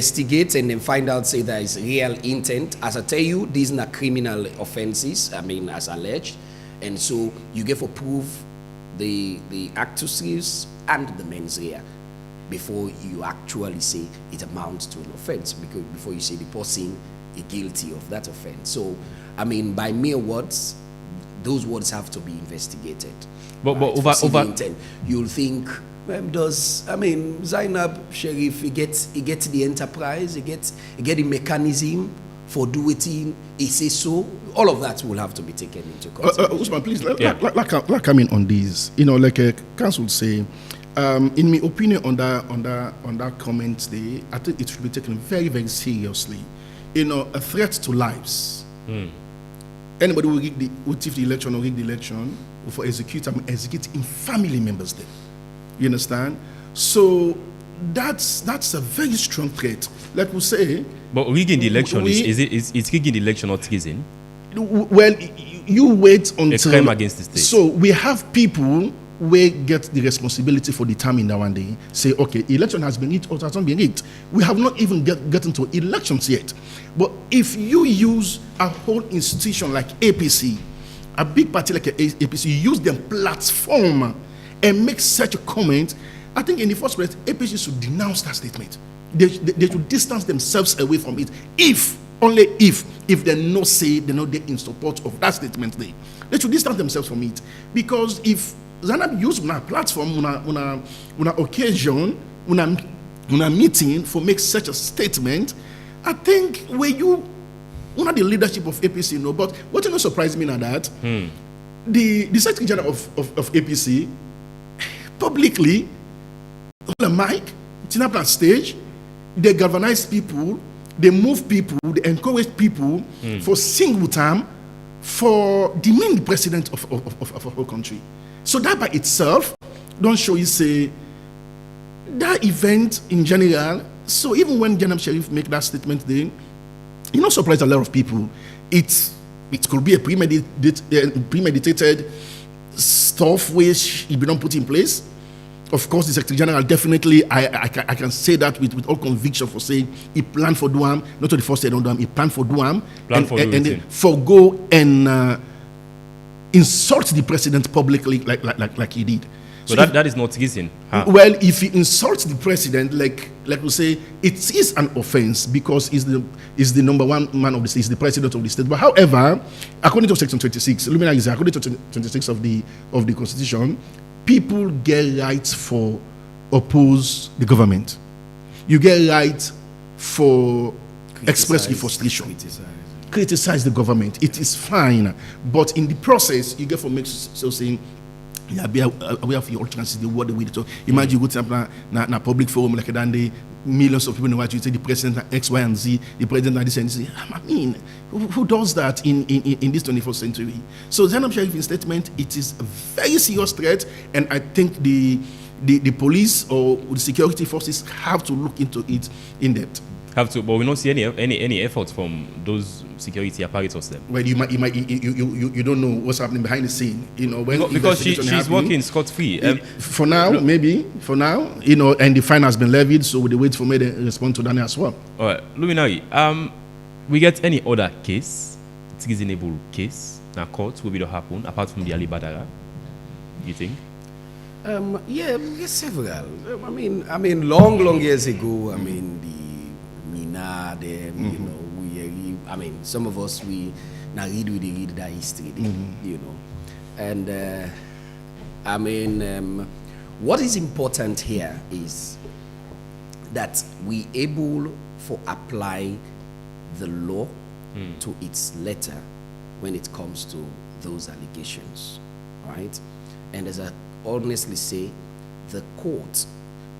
investigate and then find out, say there is real intent. As I tell you, these are criminal offenses, I mean, as alleged. And so you get for prove the actus reus and the mens rea before you actually say it amounts to an offense, because before you say the person is guilty of that offense. So, I mean, by mere words, those words have to be investigated. But over intent, you'll think, Zainab Sheriff, he gets the enterprise, he get the mechanism for doing it, he says so. All of that will have to be taken into consideration. Usman, please, like come in on these. You know, like a council would say, in my opinion on that comment there, I think it should be taken very, very seriously. You know, a threat to lives. Anybody will thief the election or rig the election, or for execute in family members there. You understand? So that's a very strong threat. Like we say. But rigging the election is rigging the election not treason? Well, you wait until a crime against the state. So we have people who get the responsibility for determining that one day. Say, okay, election has been rigged or has not been rigged. We have not even gotten to elections yet. But if you use a whole institution like APC, a big party like APC, you use their platform and make such a comment, I think in the first place, APC should denounce that statement. They should distance themselves away from it. Only if they no say, they know they're in support of that statement, they should distance themselves from it. Because if Zanab use una platform, una occasion, una meeting for make such a statement, I think where you, una the leadership of APC, you know, but what you know surprised me now that the Secretary General of APC publicly on a mic, sitting up on stage, they galvanize people, they move people, they encourage people for single time for the main president of a whole country. So that by itself don't show you say that event in general. So even when Janab Sheriff make that statement there, you know, surprise a lot of people. It could be a premeditated stuff which he don't put in place. Of course, the Secretary General definitely, I can say that with all conviction for saying he planned for Duam, not to the first day on Duam, he planned for Duam, and forgo and insult the president publicly like he did. So that is not treason. Well, if he insults the president, like we say, it is an offense because he's the number one man of the state, he's the president of the state. But however, according to Section 26, according to 26 of the Constitution, people get rights for oppose the government. You get right for express your frustration. Criticize the government. It is fine. But in the process, you get for make so saying, yeah, be aware of your chances, the word the way to imagine you go to na public forum like that, the millions of people know what you say, the president X, Y, and Z, the president this and say, I mean, who does that in this 21st century? So Zainab Sheriff in statement, it is a very serious threat, and I think the police or the security forces have to look into it in depth. Have to, but we don't see any efforts from those security apparatus then. Well, you don't know what's happening behind the scene, you know, when because she's working scot-free. For now, you know, and the fine has been levied, so we wait for me to respond to that as well. All right, Luminari, we get any other case, treasonable case, in court will be to happen apart from the Ali Badara? You think? Yeah, several. I mean, long years ago. I mean, the Mina, you know, some of us we now read that history, you know, and what is important here is that we able for apply the law to its letter when it comes to those allegations, right? And as I honestly say, the court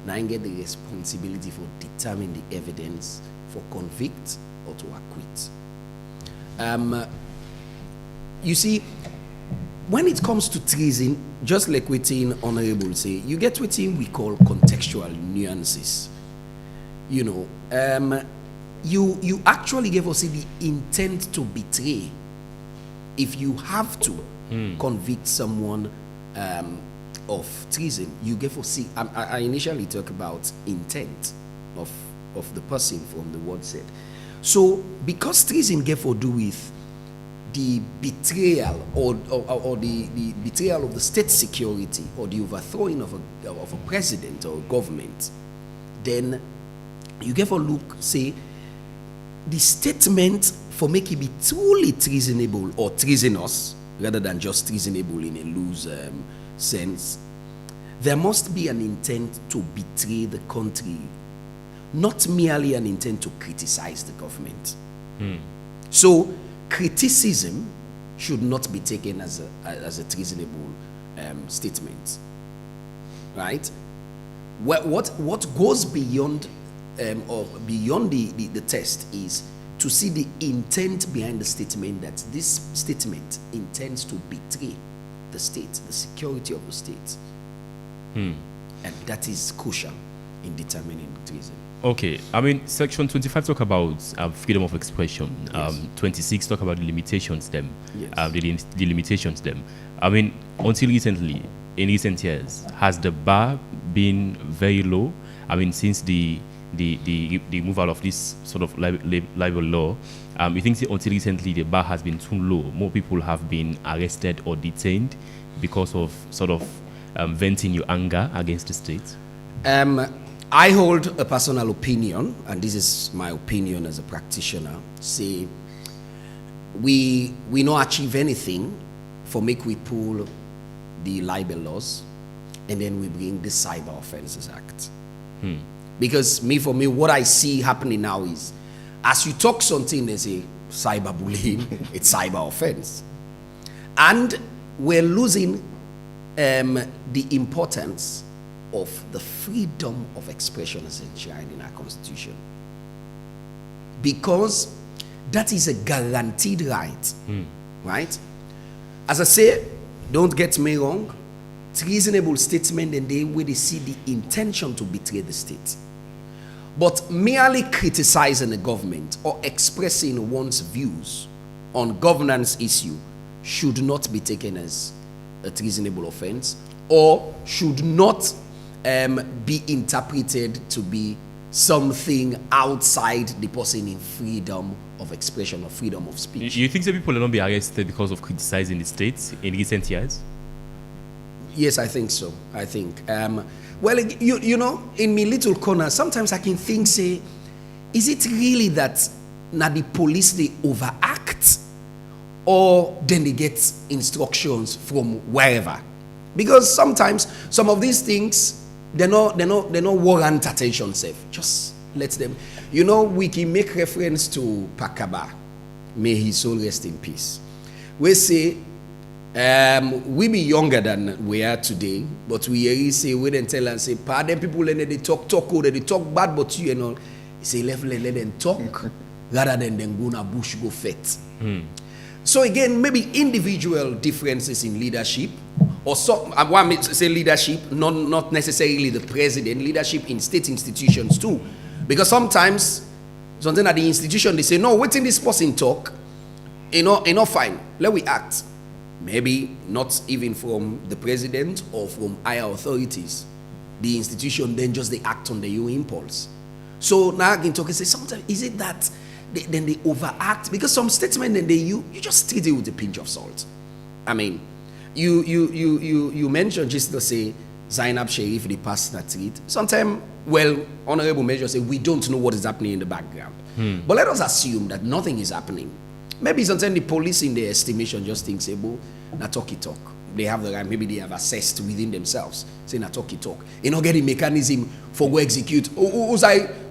now get the responsibility for determining the evidence for convict or to acquit. You see, when it comes to treason, just like within Honorable say, you get what we call contextual nuances. You know, you actually give us the intent to betray. If you have to convict someone of treason, you give us I initially talk about intent of of the person from the word said. So because treason get for do with the betrayal or the betrayal of the state security or the overthrowing of a president or a government, then you get for look, say, the statement for make it be truly treasonable or treasonous, rather than just treasonable in a loose sense, there must be an intent to betray the country, not merely an intent to criticize the government. So criticism should not be taken as a treasonable statement, right? What goes beyond or beyond the test is to see the intent behind the statement, that this statement intends to betray the state, the security of the state. And that is crucial in determining treason. Okay, I mean, Section 25 talk about freedom of expression. Yes. 26 talk about the limitations them. Yes. The limitations them. I mean, until recently, in recent years, has the bar been very low? I mean, since the removal of this sort of libel law, you think until recently the bar has been too low? More people have been arrested or detained because of sort of venting your anger against the state? I hold a personal opinion, and this is my opinion as a practitioner. Say, we not achieve anything for make we pull the libel laws, and then we bring the Cyber Offences Act. Because for me, what I see happening now is, as you talk something, they say cyberbullying, it's cyber offense, and we're losing the importance of the freedom of expression as enshrined in our Constitution, because that is a guaranteed right. Right? As I say, don't get me wrong, treasonable statement and they where they see the intention to betray the state. But merely criticizing the government or expressing one's views on governance issue should not be taken as a treasonable offense, or should not be interpreted to be something outside the person in freedom of expression or freedom of speech. You think that people will not be arrested because of criticizing the state in recent years? Yes, I think so. I think. Well, you know, in my little corner, sometimes I can think, say, is it really that now the police, they overact, or then they get instructions from wherever? Because sometimes some of these things, they're not warrant attention safe. Just let them. You know, we can make reference to Pakaba. May his soul rest in peace. We say, we be younger than we are today, but we really say, we then tell and say, pardon people, and they talk, they talk bad, but you know, say, let them talk, rather than them go na bush, go fet. So again, maybe individual differences in leadership, or so, I want to say leadership, not necessarily the president, leadership in state institutions too. Because sometimes at the institution, they say, no, waiting this person talk, fine, let we act. Maybe not even from the president or from higher authorities. The institution then just they act on their own impulse. So now I can talk and say, sometimes is it that then they overact? Because some statement then you just treat it with a pinch of salt. I mean, you mentioned just to say Zainab Sharif, the pastor treat. Sometimes, well, honorable measure say we don't know what is happening in the background. But let us assume that nothing is happening. Maybe sometimes the police in their estimation just think, say, well, na talk. They have the right, maybe they have assessed within themselves. Say, na talk. You know, get a mechanism for go execute.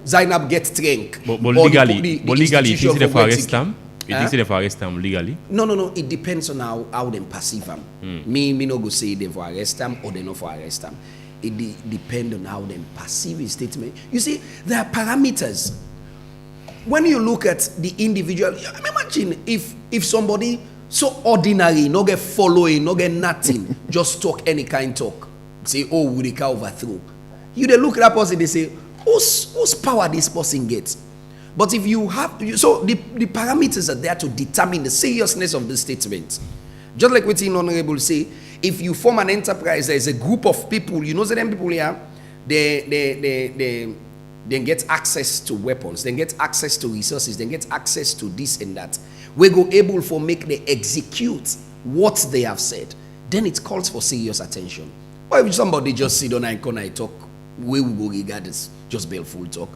Zainab get strength. But legally, you think they for arrest them? You think they for arrest them legally? No. It depends on how they perceive them. Me no go say they for arrest them or they not for arrest them. It depends on how they perceive a statement. You see, there are parameters. When you look at the individual, imagine if somebody so ordinary, no get following, no get nothing, just talk any kind talk, say, oh, will they overthrow? You they look at that person, they say, whose power this person gets? But if you have, so the parameters are there to determine the seriousness of the statement. Just like what the honorable say, if you form an enterprise, there is a group of people, you know, the them people here, then get access to weapons, then get access to resources, then get access to this and that, we go able for make they execute what they have said, then it calls for serious attention. Or if somebody just sit on a corner and talk, we will go regard as just baleful talk.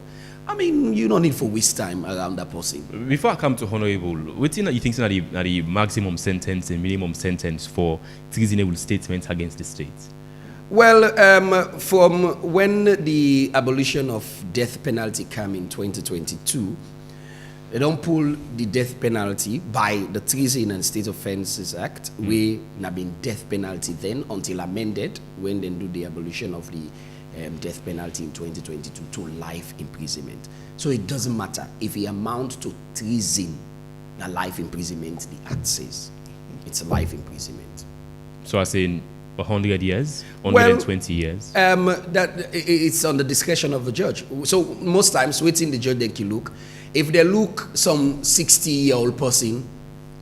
I mean, you don't need to waste time around that person. Before I come to Honorable, what do you think is the maximum sentence and minimum sentence for treasonable statements against the state? Well, from when the abolition of death penalty came in 2022, they don't pull the death penalty by the Treason and State Offences Act. We have been death penalty then until amended when they do the abolition of the death penalty in 2022 to life imprisonment. So it doesn't matter if it amounts to treason, a life imprisonment, the act says it's a life imprisonment. So I say 100 years, 120 years. That it's on the discretion of the judge. So most times, waiting the judge they can look. If they look some 60-year-old person,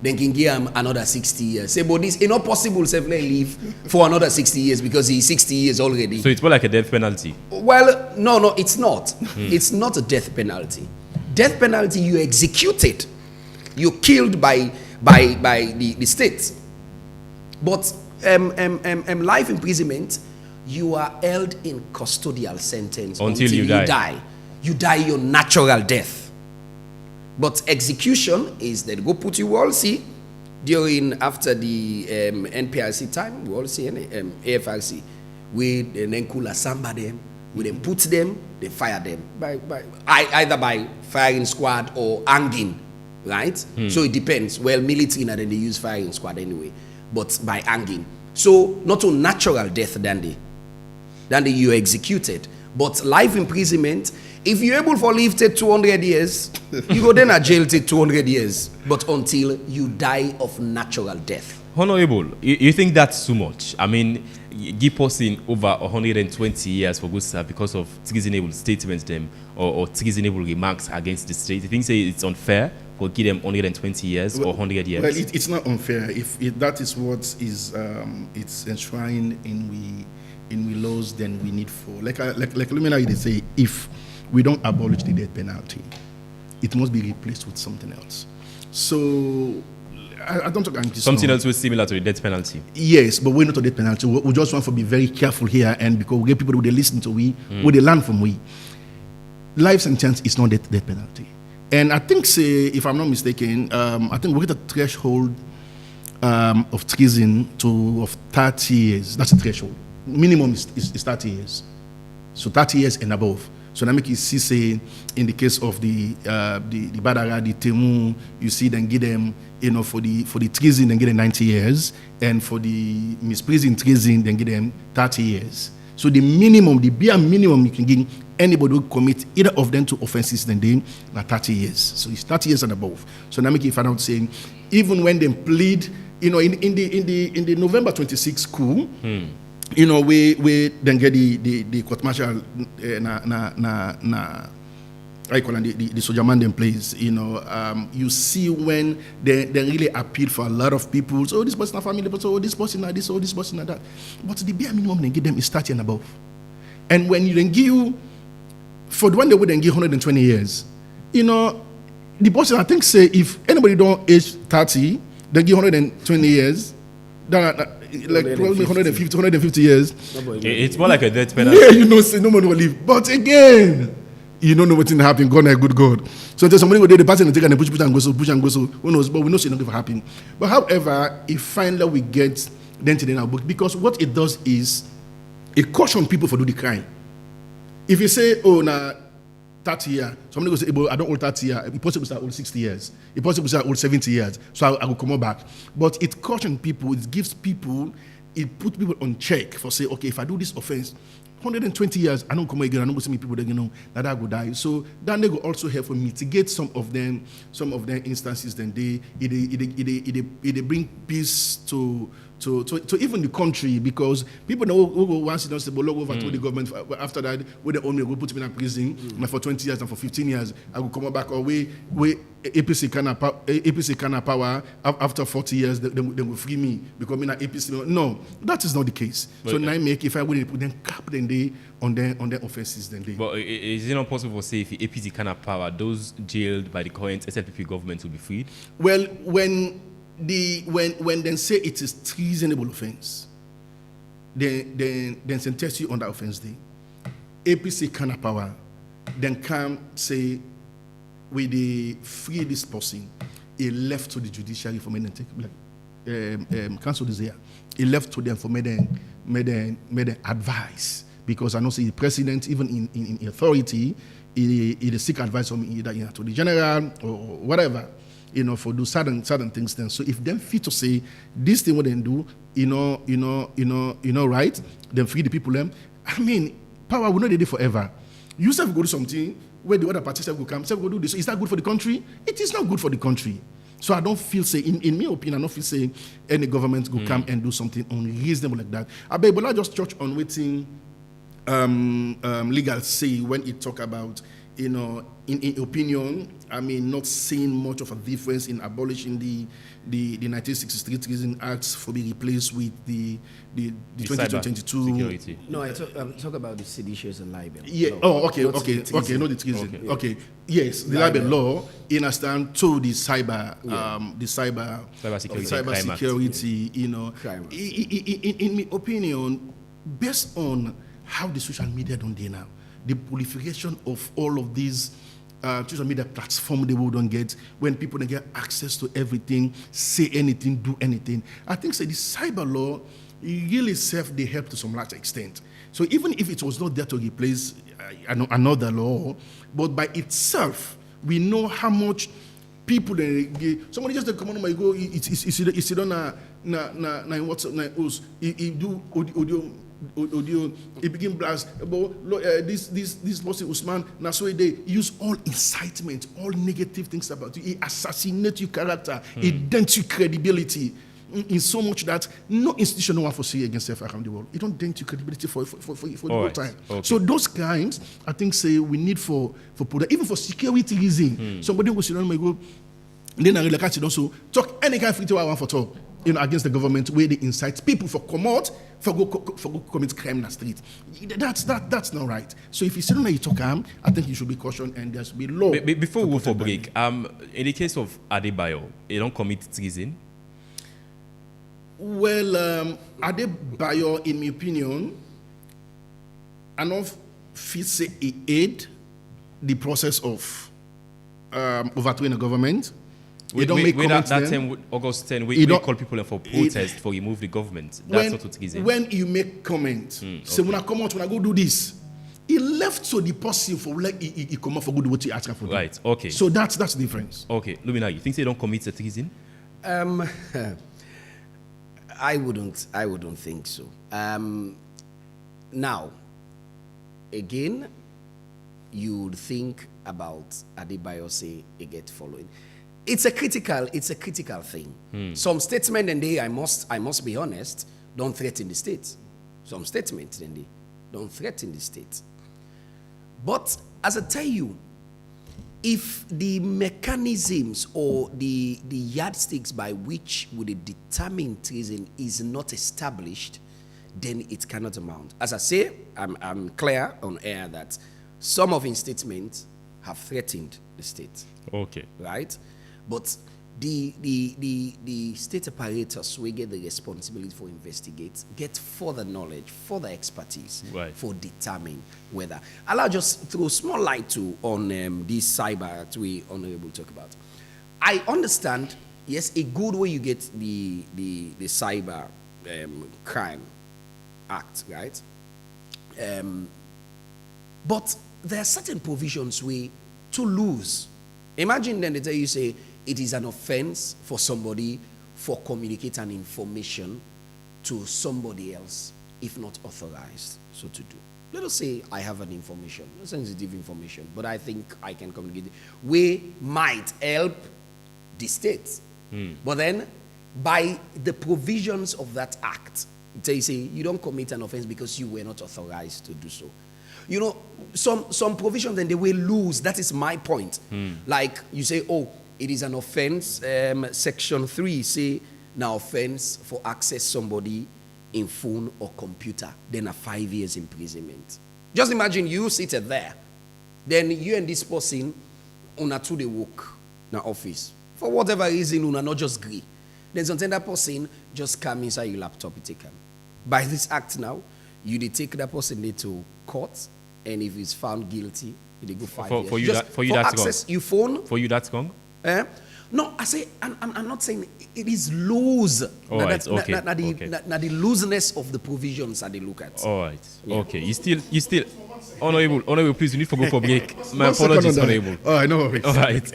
then can give him another 60 years. Say, but it's not possible to live for another 60 years because he's 60 years already. So it's more like a death penalty. Well, no, it's not. It's not a death penalty. Death penalty, you executed. You're killed by the state. But life imprisonment, you are held in custodial sentence until you die. You die your natural death. But execution is that go put you all see during after the NPRC time, we all see AFRC. We then cool somebody, we then put them, they fire them either by firing squad or hanging, right? So it depends. Well, military now then they use firing squad anyway, but by hanging. So not a natural death than you executed, but life imprisonment. If you're able for live take 200 years, you go then a jail take 200 years, but until you die of natural death. Honorable, you think that's too much? I mean, give person over 120 years for good stuff because of treasonable statements them or treasonable remarks against the state. You think say it's unfair for give them 120 years or 100 years? Well, it's not unfair if that is what is it's enshrined in we laws. Then we need for like Lumina they say if we don't abolish the death penalty, it must be replaced with something else. So I don't talk about something else was similar to the death penalty. Yes, but we're not a death penalty. We just want to be very careful here, and because we get people who they listen to who they learn from life sentence is not death penalty. And I think, say, if I'm not mistaken, I think we get a threshold of treason of 30 years. That's a threshold. Minimum is 30 years. So 30 years and above. So now make you see, say, in the case of the Badara, the Temu, you see them give them, for the treason, then give them 90 years, and for the misprision treason, then give them 30 years. So the bare minimum you can give anybody who commit either of them two offenses, then they are 30 years. So it's 30 years and above. So now make you find out saying, even when they plead, in the November 26 coup. We then get the court martial I call it the soldier man then plays. You see when they really appeal for a lot of people. So this person a family, but so this person this, or this person that. But the bare minimum they give them is 30 and above. And when you then give for the one they would then give 120 years, the person I think say if anybody don't age 30, they give 120 years. Like 150 years. It's more like a death penalty. Yeah, say nobody will leave. But again, you don't know what's going to happen. God, good God. So there's somebody go there, the person will take and push and go so. Who knows? But we know it's not going to happen. But however, if finally we get dented in our book, because what it does is it cautions people for do the crime. If you say, oh, now 30 years, somebody will say, I don't hold 30 years. It's possible to hold 60 years. It's possible to hold 70 years. So I will come back. But it cautions people, it gives people, it puts people on check for say, okay, if I do this offense, 120 years, I don't come again, I don't go see me people that that I will die. So then they will also help to mitigate some of them instances, then they bring peace to to even the country, because people know who go once don't say, but look over to the government. After that, when they own me, go put me in a prison for 20 years and for 15 years. I will come back or we APC can have power after 40 years. They will free me because I'm in APC. No, that is not the case. But, so now make if I would put them cap then they on their offenses then they. But is it not possible to say if the APC can have power, those jailed by the current SLPP government will be freed? Well, when they say it is treasonable offense, then sentence you on that offense day. APC can have power, then come say we the free this person, he left to the judiciary for me and take cancel this year. He left to them for made them advice, because I know see the president even in authority he seek advice from either to the general or whatever. For do certain things then. So if them fit to say this thing what they do, right, then free the people them. I mean, power will not be there forever. You say go do something where the other parties will come, say go do this. So is that good for the country? It is not good for the country. So I don't feel say, in my opinion, I don't feel say any government will come and do something unreasonable like that. I bet, but I just touch on waiting legal say when it talk about, in opinion, I mean, not seeing much of a difference in abolishing the 1963 Treason Act for being replaced with the 2022 security. No, I talk about the seditious and libel. Yeah. No, okay, not the treason. Okay. Yes, the libel law in a stand to the cyber security. Crime. In my opinion, based on how the social media don't do now, the proliferation of all of these social media platform they don't get, when people don't get access to everything, say anything, do anything. I think the cyber law really served the help to some large extent. So even if it was not there to replace another law, but by itself, we know how much people somebody just come on my go. It's on na WhatsApp na us. He do audio. He begin blast about this person Usman. Now so they use all incitement, all negative things about you. He assassinate your character. He dent your credibility. In so much that no institution no one foresee against self around the world. It don't dent your credibility for the whole time. Okay. So those crimes, I think, say we need for even for security reason. Somebody will sit down and go, then I like to also talk any kind of free I want for talk, against the government where they incite people for come out for go commit crime in the street. That's not right. So if you sit down and you talk I think you should be cautioned and there should be law. Before we go for break, in the case of Adebayo, he don't commit treason. Well, Adebayo, in my opinion, I don't feel say he aid the process of overthrowing the government. We don't make comments that time, August 10, we call people for protest for remove the government. That's not treason. When you make comments, say when I come out, when I go do this, he left so the person for like he come out for good what he asked for. Right. Okay. So that's the difference. Okay, Lumina, you think they don't commit a treason? I wouldn't think so. Now, again, you would think about Adebayo say he get following. It's a critical thing. Some statement and they I must be honest, don't threaten the state. Some statements and they don't threaten the state. But as I tell you, if the mechanisms or the yardsticks by which would determine treason is not established, then it cannot amount. As I say, I'm clear on air that some of his statements have threatened the state. Okay. Right? But the state apparatus will get the responsibility for investigate, get further knowledge, further expertise for determining whether. I'll just throw small light to on this cyber that we honorable talk about. I understand, yes, a good way you get the cyber crime act, right? But there are certain provisions we to lose. Imagine then they tell you say it is an offense for somebody for communicating information to somebody else if not authorized so to do. Let us say I have an information, sensitive information, but I think I can communicate. We might help the state. But then by the provisions of that act, they say you don't commit an offense because you were not authorized to do so. You know, some provisions then they will lose. That is my point. Like you say, oh, it is an offense. Section 3 say now offense for access somebody in phone or computer, then a 5 years imprisonment. Just imagine you seated there, then you and this person una to the work in the office for whatever reason una not just agree. Then sometimes that person just come inside your laptop and take him. By this act now, you dey take that person there to court, and if he's found guilty, they go 5 years. For you, just for you for that's access wrong. your phone. For you, that's wrong. No, I say I'm not saying it is loose. All right, okay, Now the looseness of the provisions that they look at. All right. Yeah. Okay. You still, honorable, please, you need to go for break. My One second apologies, on that. honorable. Oh, I know. Worries. All right.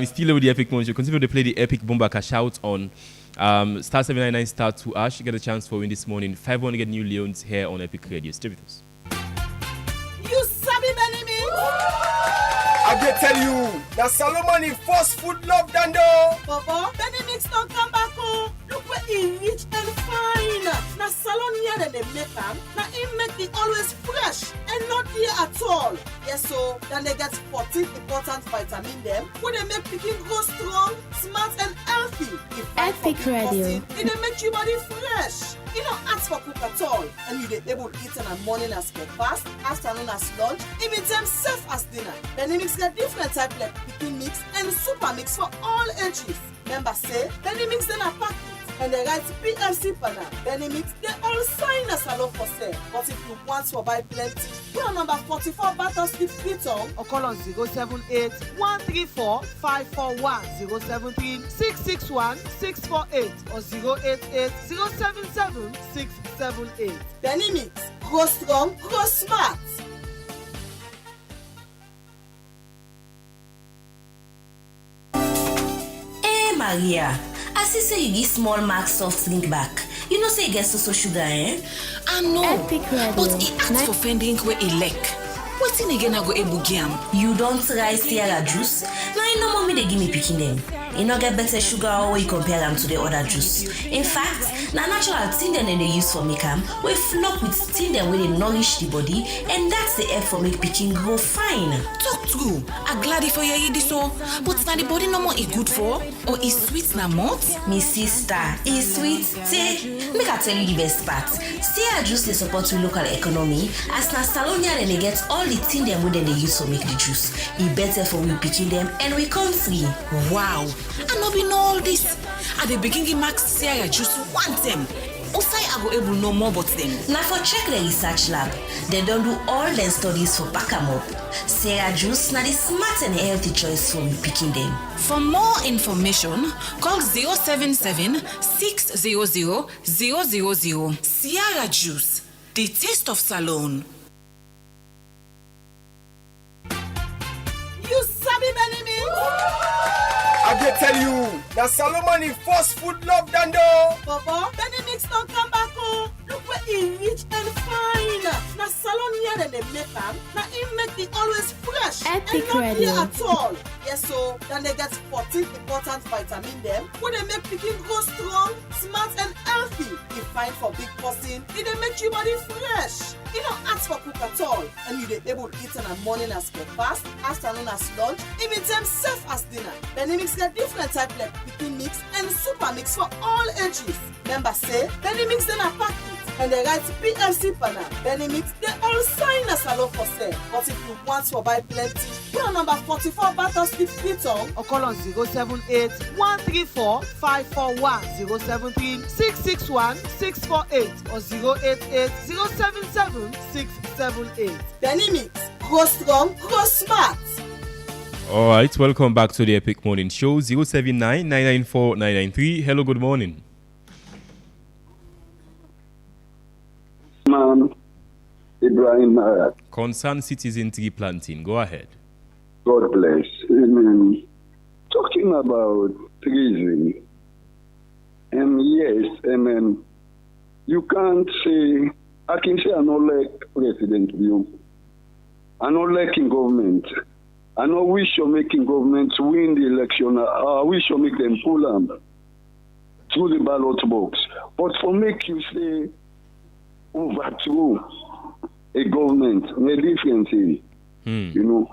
Still with the Epic Morning Show. Continue to play the Epic Bombaka shout on star 799 star 2 ash. You get a chance for win this morning. 500 new Leones here on Epic Radio. Stay with us. You sabi many me? I dey tell you, na Solomon in first food love than though. Bobo, Benny Mix don't come back oh. Look where he rich and fine. Na salon here than they make am. Na him make it always fresh and not here at all. Yes, so then they get 14 important vitamin them. When they make picking grow strong, smart and healthy. Epic Radio. It they make your body fresh. You don't ask for cook at all, and you dey able to eat in the morning as breakfast, afternoon as lunch, even time safe as dinner. Benny Mix get different type like pikin mix and super mix for all ages. Remember say Benny Mix then a packet and they write PLC panel. Benny Mix they all sign as a for sale. But if you want to buy plenty, call number 44 Battle Street Freetown or call on 078 134 541 073 661 648 or 088 077 678. Benny Mix, grow strong, grow smart. Hey Maria, I see say you give small mark soft drink back. You know say you get so sugar, eh? I know, Epic Radio. but he asked for fending where he like. Wetin again I go able give am? You don't try Sierra juice? Now you know mommy they give me picking them. You no get better sugar or you compare them to the other juice. In fact, na natural thing them they use for make am. We flock with thing them where they nourish the body, and that's the help for make picking grow fine. Talk true. I glad for you this so, but na the body no more e good for, or is sweet na mouth? Me sister, is sweet. Say, make I tell you the best part. Sierra juice they support with local economy, as na Salonia then they get all the thing them where they use to make the juice. It better for we picking them and we country. Wow, I no be know all this. At the beginning, Max Sierra juice want them. Also, I go able know more about them. Now for check the research lab, they don't do all their studies for back 'em up. Sierra juice now the smart and healthy choice for we picking them. For more information, call 077 600 000. Sierra juice, the taste of Salone. You sabi many me? I dey tell you, na Solomon in first food love than though. Bobo, Benny Mix don't come back oh. Look where he rich and fine. Na salon here than they make am. Na him make it always fresh Epic and not Radio. here at all. Yes, so then they get 14 important vitamin them. When they make picking grow strong, smart and healthy. If fine for big person, it they make your body fresh. You don't ask for cook at all, and you dey able to eat in the morning as breakfast, afternoon as lunch, even time safe as dinner. Benny Mix get different type like pikin mix and super mix for all ages. Remember say Benny Mix then a packet and they write PLC panel. Benny Mix they all sign as a for sale. But if you want to buy plenty, call number 44 Battle Street Freetown or call on 078 134 541 073 661 648 or 088 077 678. Benny Mix, grow strong, grow smart. All right, welcome back to the Epic Morning Show. 079 994 993. Hello, good morning. Man, Ibrahim Marat. Concerned citizen tree planting. Go ahead. God bless. Amen. Talking about treason, yes, amen. You can't say, I can say I don't like President Bion. I don't like in government. I know we should make in government win the election. We should make them pull them. through the ballot box. But for make you say overthrow a government, a different thing, you know.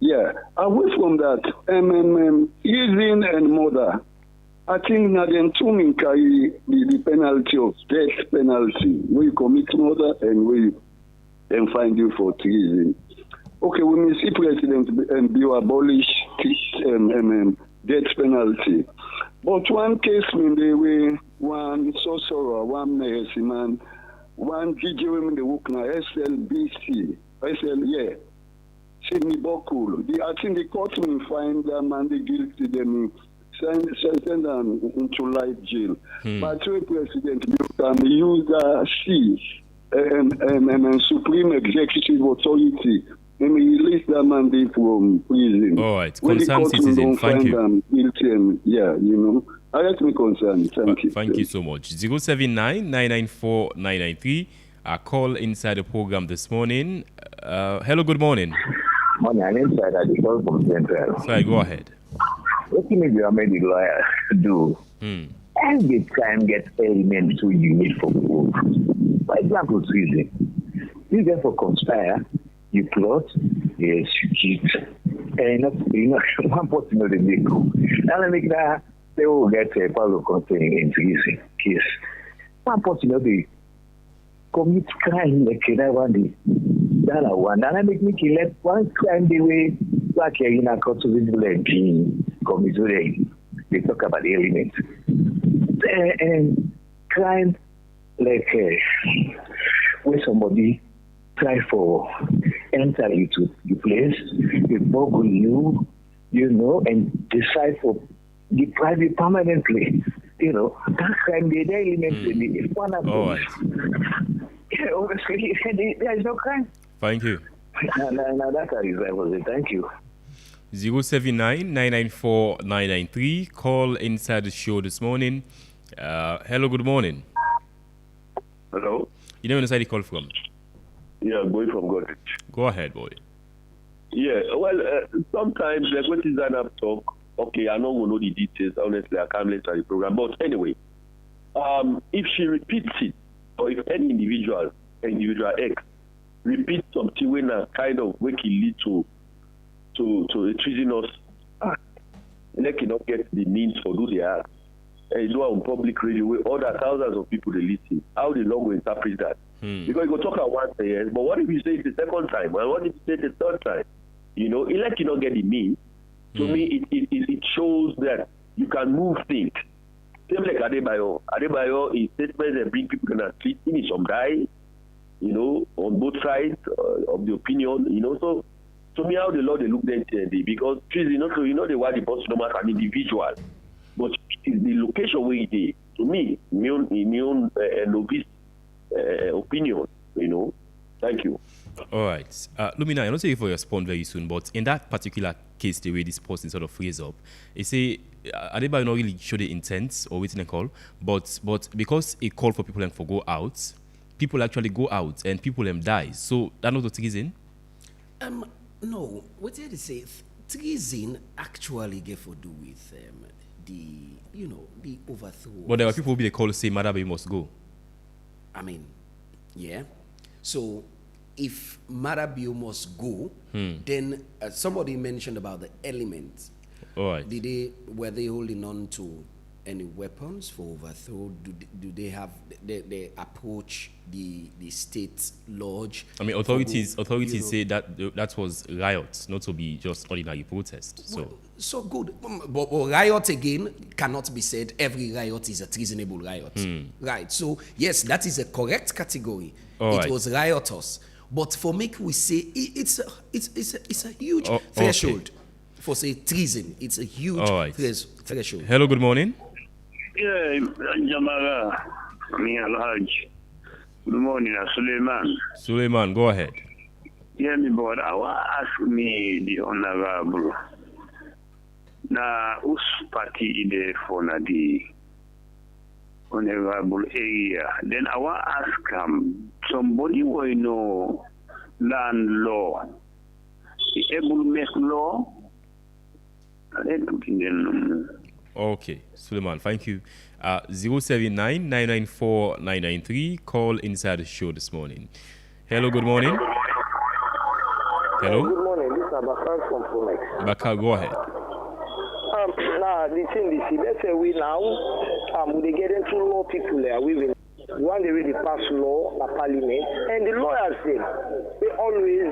Yeah, away from that, treason and murder, I think now them two men carry the penalty of death penalty, where you commit murder and where you then find you for treason. Okay, we may see President Bill abolish death penalty. But one case in the way, one sorcerer, one mercy man, one DJ women the work now, SLBC, yeah. Sydney Bokul. I think the court will find them and they guilty them, send them into life jail. But the President can use Supreme Executive Authority and release that mandate from prison. All right, concerned citizen, thank you. Guilty and, yeah, you know. I let me concern. Thank you. Thank you so much. 079-994-993. A call inside the program this morning. Hello, good morning. Morning, I'm inside at the call from Central. Sorry, go ahead. What can you made the lawyer do? Every time get elements so you need for proof. For example, treason. You therefore conspire, you plot, yes, you cheat. And one person of the vehicle. Now let me that they will get a part of content in treason case. One person of the commit crime like that one day. That one. And I make me let one crime the way like in a court of commit. They talk about the elements. And crime like where somebody try for enter you to the place, they boggle you, you know, and decide for deprive you permanently. You know, that crime the elements if one of those. Yeah, obviously there is no crime. Thank you. Now that's how I was it. Thank you. 079-994-993. Call inside the show this morning. Hello, good morning. Hello. You know where the call from? Yeah, boy from Goddard. Go ahead, boy. Yeah, well, sometimes like when Zainab talk, okay, I don't know the details. Honestly, I can't later the program. But anyway, if she repeats it, or if any individual X repeats something when a kind of way can lead to a treasonous act, and they cannot get the means for do the act. And you know, on public radio, where other thousands of people they listen, how the law will interpret that? Because you go talk at once, yes, but what if you say it the second time? Well, what if you say it the third time? You know, it let you not get the means. To me, it shows that you can move things. Same like Adebayo. Adebayo is statements that bring people to treat in some guy, you know, on both sides of the opinion, you know. So, to me, how the law they look then, because treason, you know, the why the boss no matter an individual, but it's the location where it is. To me, my own novice opinion, you know. Thank you. All right. Lumina, I'm not saying for your response very soon, but in that particular case, the way this person sort of phrase up, it say, Adebayo not really show the intent or waiting a call, but because it called for people and for go out, people actually go out and people die. So that not the treason? No, what did they say? Treason actually get to do with the overthrow. But there are people who they call say Madabe must go. I mean, yeah. So if Marabio must go, then somebody mentioned about the elements. All right. Were they holding on to any weapons for overthrow? Do they have they approach the state lodge? I mean, authorities say that was riots, not to be just ordinary protest. So good, but riot again cannot be said. Every riot is a treasonable riot, right? So yes, that is a correct category. It was riotous, but for me, we say it's a huge threshold for say treason. It's a huge threshold. Hello, good morning. Yeah, Jamara, me Alhaj. Good morning, Suleiman. Suleiman, go ahead. Yeah, me brother, I want to ask me the honorable. Na us party ide for na the honorable area. Then I want to ask somebody who know land law. He able to make law. I don't think Okay, Suleiman, thank you. 079-994-993. Call inside the show this morning. Hello, good morning. Hello? Good morning. This is Abakar from Phoenix. Bakar, go ahead. Now, the thing is, let's say we now, we get into law people there. We will one they really pass law, the parliament, and the lawyers they always,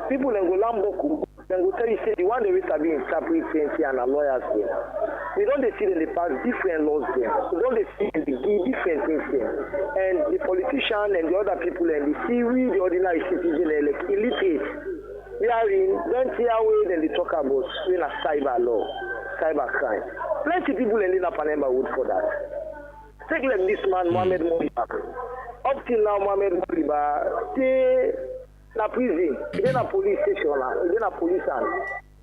people then go lamboku, then go tell you, say, the one they will be interpreting and the lawyers there. We don't see them, they pass different laws there. We don't see them, they give different things there. And the politician and the other people, and they see we, the ordinary citizen, like illiterate. They are in, don't see how then they talk about cyber law, cyber crime. Plenty of people ending up an neighborhood for that. Take like this man, Mohamed Moriba. Up till now, Mohamed Moriba, stay in a prison, in a police station, in a police hand.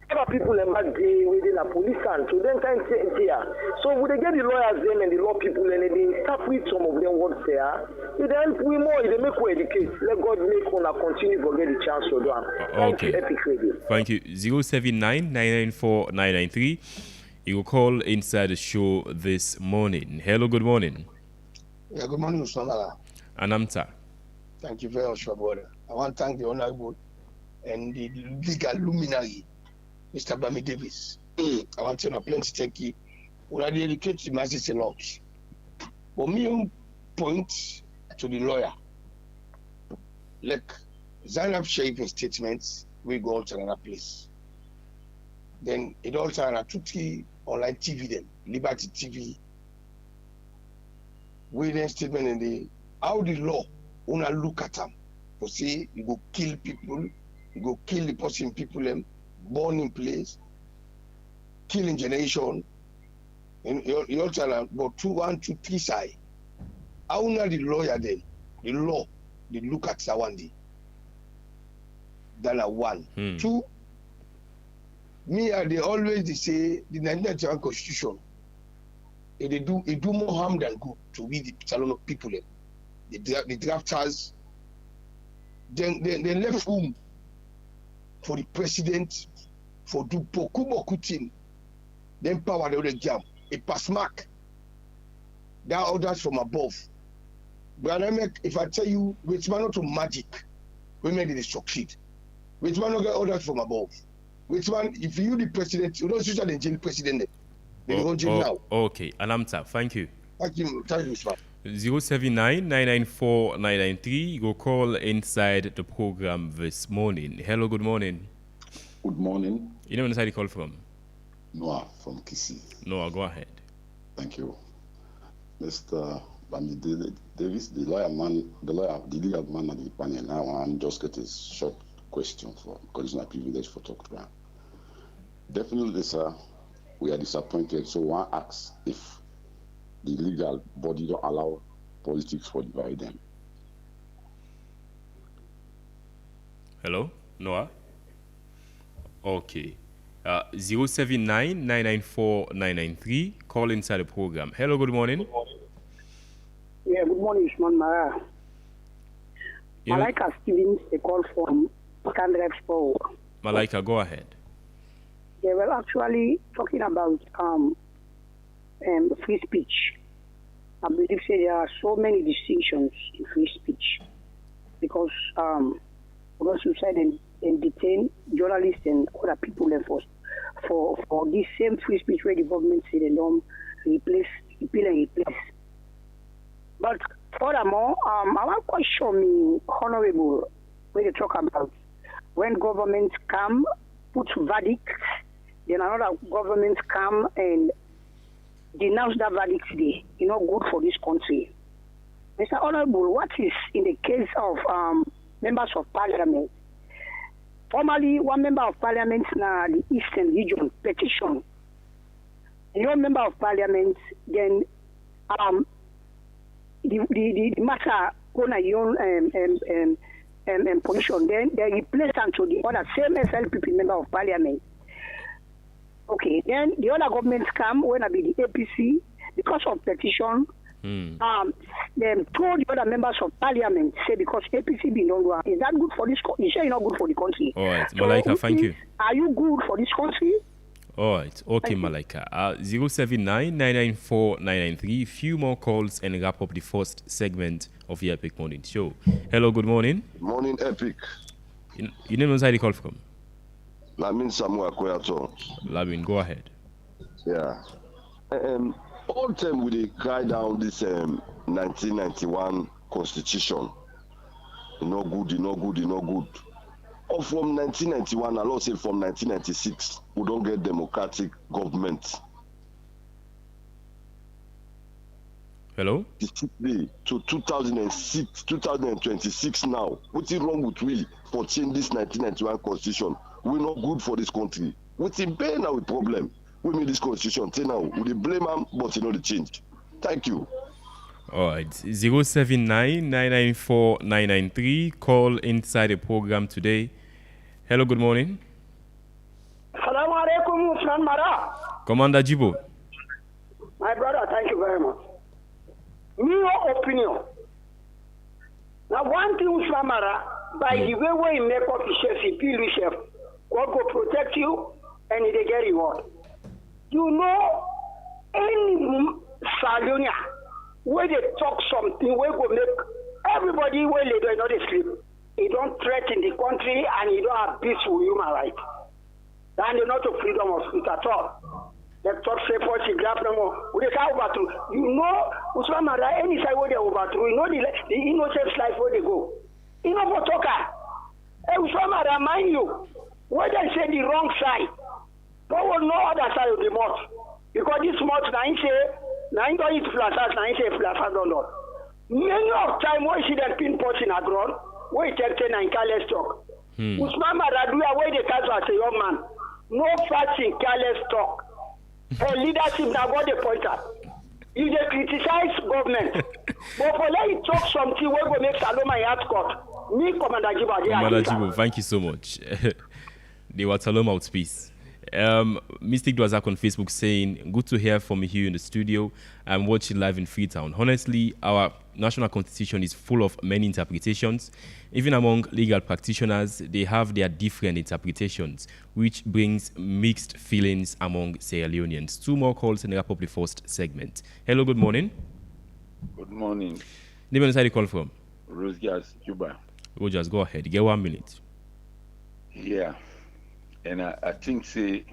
Other people in back day within a police hand, so then time here. So would they get the lawyers them and the law people and they start with some of them words there? It help we more, they make we educate. Let God make one continue to get the chance to do it. Okay. Thank you. 079-994-993. You will call inside the show this morning. Hello, good morning. Yeah, good morning, Usmanala. Anamta. Thank you very much, my brother. I want to thank the Honorable and the legal luminary, Mr. Bami Davis. I want to know plenty thank you. We are dedicated to masses a lot. But me point to the lawyer. Like Zainab Sharif's statements, we go to another place. Then it also on a 2-3 online TV then, Liberty TV. We then statement in the how the law wanna look at them. For say you go kill people, you go kill the person people them born in place, killing generation, and you also have about 2, 1, 2, 3 side. How now the lawyer then, the law, they look at that one day. That's 1. 2, me they always say the 1991 constitution, it do more harm than good to we the salon of people. The drafters, then left room for the president for do boku thing, then power the other jam, a pass mark. There are orders from above. But if I tell you, which man not to magic, we made it succeed. Which man not get orders from above. Which one, if you the president, you don't see the jail president, they go jail now. Okay, Anamta, thank you. Thank you, sir. 079-994-993. You go call inside the program this morning. Hello, good morning. Good morning. You know where you call from? Noah from Kisi. Noah, go ahead. Thank you. Mr. Bami Davis, the legal man at the panel now, and just get a short question for because it's my privilege for talk to him. Definitely, sir, we are disappointed. So one asks if the legal body don't allow politics for divide them. Hello, Noah. Okay. 079-994-993. Call inside the program. Hello, good morning. Yeah, good morning, Usman Mara. Malaika Stevens, a call from Candraxpo. Malaika, go ahead. Yeah, well, actually, talking about free speech, I believe there are so many distinctions in free speech because you said and detain journalists and other people for this same free speech where the government said they don't replace. But furthermore, I want to question me, Honorable, when they talk about when governments come, put verdicts, then another government come and denounce that verdict today. It's not good for this country. Mr. Honorable, what is in the case of members of parliament? Formerly, one member of parliament in the Eastern region petition. No member of parliament, then the matter on a young position, then they replace them to the other same SLPP member of parliament. Okay, then the other governments come when I be the APC because of petition. Then told the other members of parliament say because APC be no one. Is that good for this country? You say it's not good for the country. All right, Malaika, thank you. Are you good for this country? All right. Okay, Malika. 079-994-993. Few more calls and wrap up the first segment of the Epic Morning Show. Hello, good morning. Morning, Epic. You name where you call from? Lamin Samuel Kweato. Lamin, go ahead. Yeah. All time we dey cry down this 1991 constitution. No good, no good, no good. Or from 1991, I will say from 1996, we don't get democratic government. Hello? To 2006, 2026 now. What's wrong with we for change this 1991 constitution? We're not good for this country. What's in pain now with problem? We made this constitution. Till now, we blame them, but you know the change. Thank you. All right. 079-994-993. Call inside the program today. Hello, good morning. Assalamu alaikum, Usman Mara. Commander Jibo. My brother, thank you very much. Me, your opinion. Now, one thing, Usman Mara, by the way we make up the chef, you feel the chef, God will protect you and they get reward. You know, any Salonia, where they talk something, where go make everybody where they do not sleep. He don't threaten the country and he don't have peaceful human rights. And they're not a freedom of speech at all. They talk say policy grab no more. We can't overthrow. You know, Usman Mara, any side where they overthrow, you know the innocent life where they go. You know what talker. Hey, Usman Mara, mind you, where they say the wrong side, but will no other side of the mouth. Because this mouth, now he say, now he don't eat flashers, now he say flashers don't know. Many of time when you see them pinpoint in a ground, where you take 10 and careless talk. Usman Mara, do away the catch as a young man. No facts in careless talk. Her leadership now got the pointer. You just criticize government. But for let you talk something where we make Saloma in court. Me, Commander Jibo. Commander Jibo, thank you so much. They were Saloma out peace. Mystic Dwazak on Facebook saying, good to hear from you in the studio. I'm watching live in Freetown. Honestly, our national constitution is full of many interpretations. Even among legal practitioners, they have their different interpretations, which brings mixed feelings among Sierra Leoneans. Two more calls and wrap up the first segment. Hello, good morning. Good morning. Name and side you call from? Rogers, Cuba. Rogers, go ahead. You get 1 minute. Yeah. And I think, say,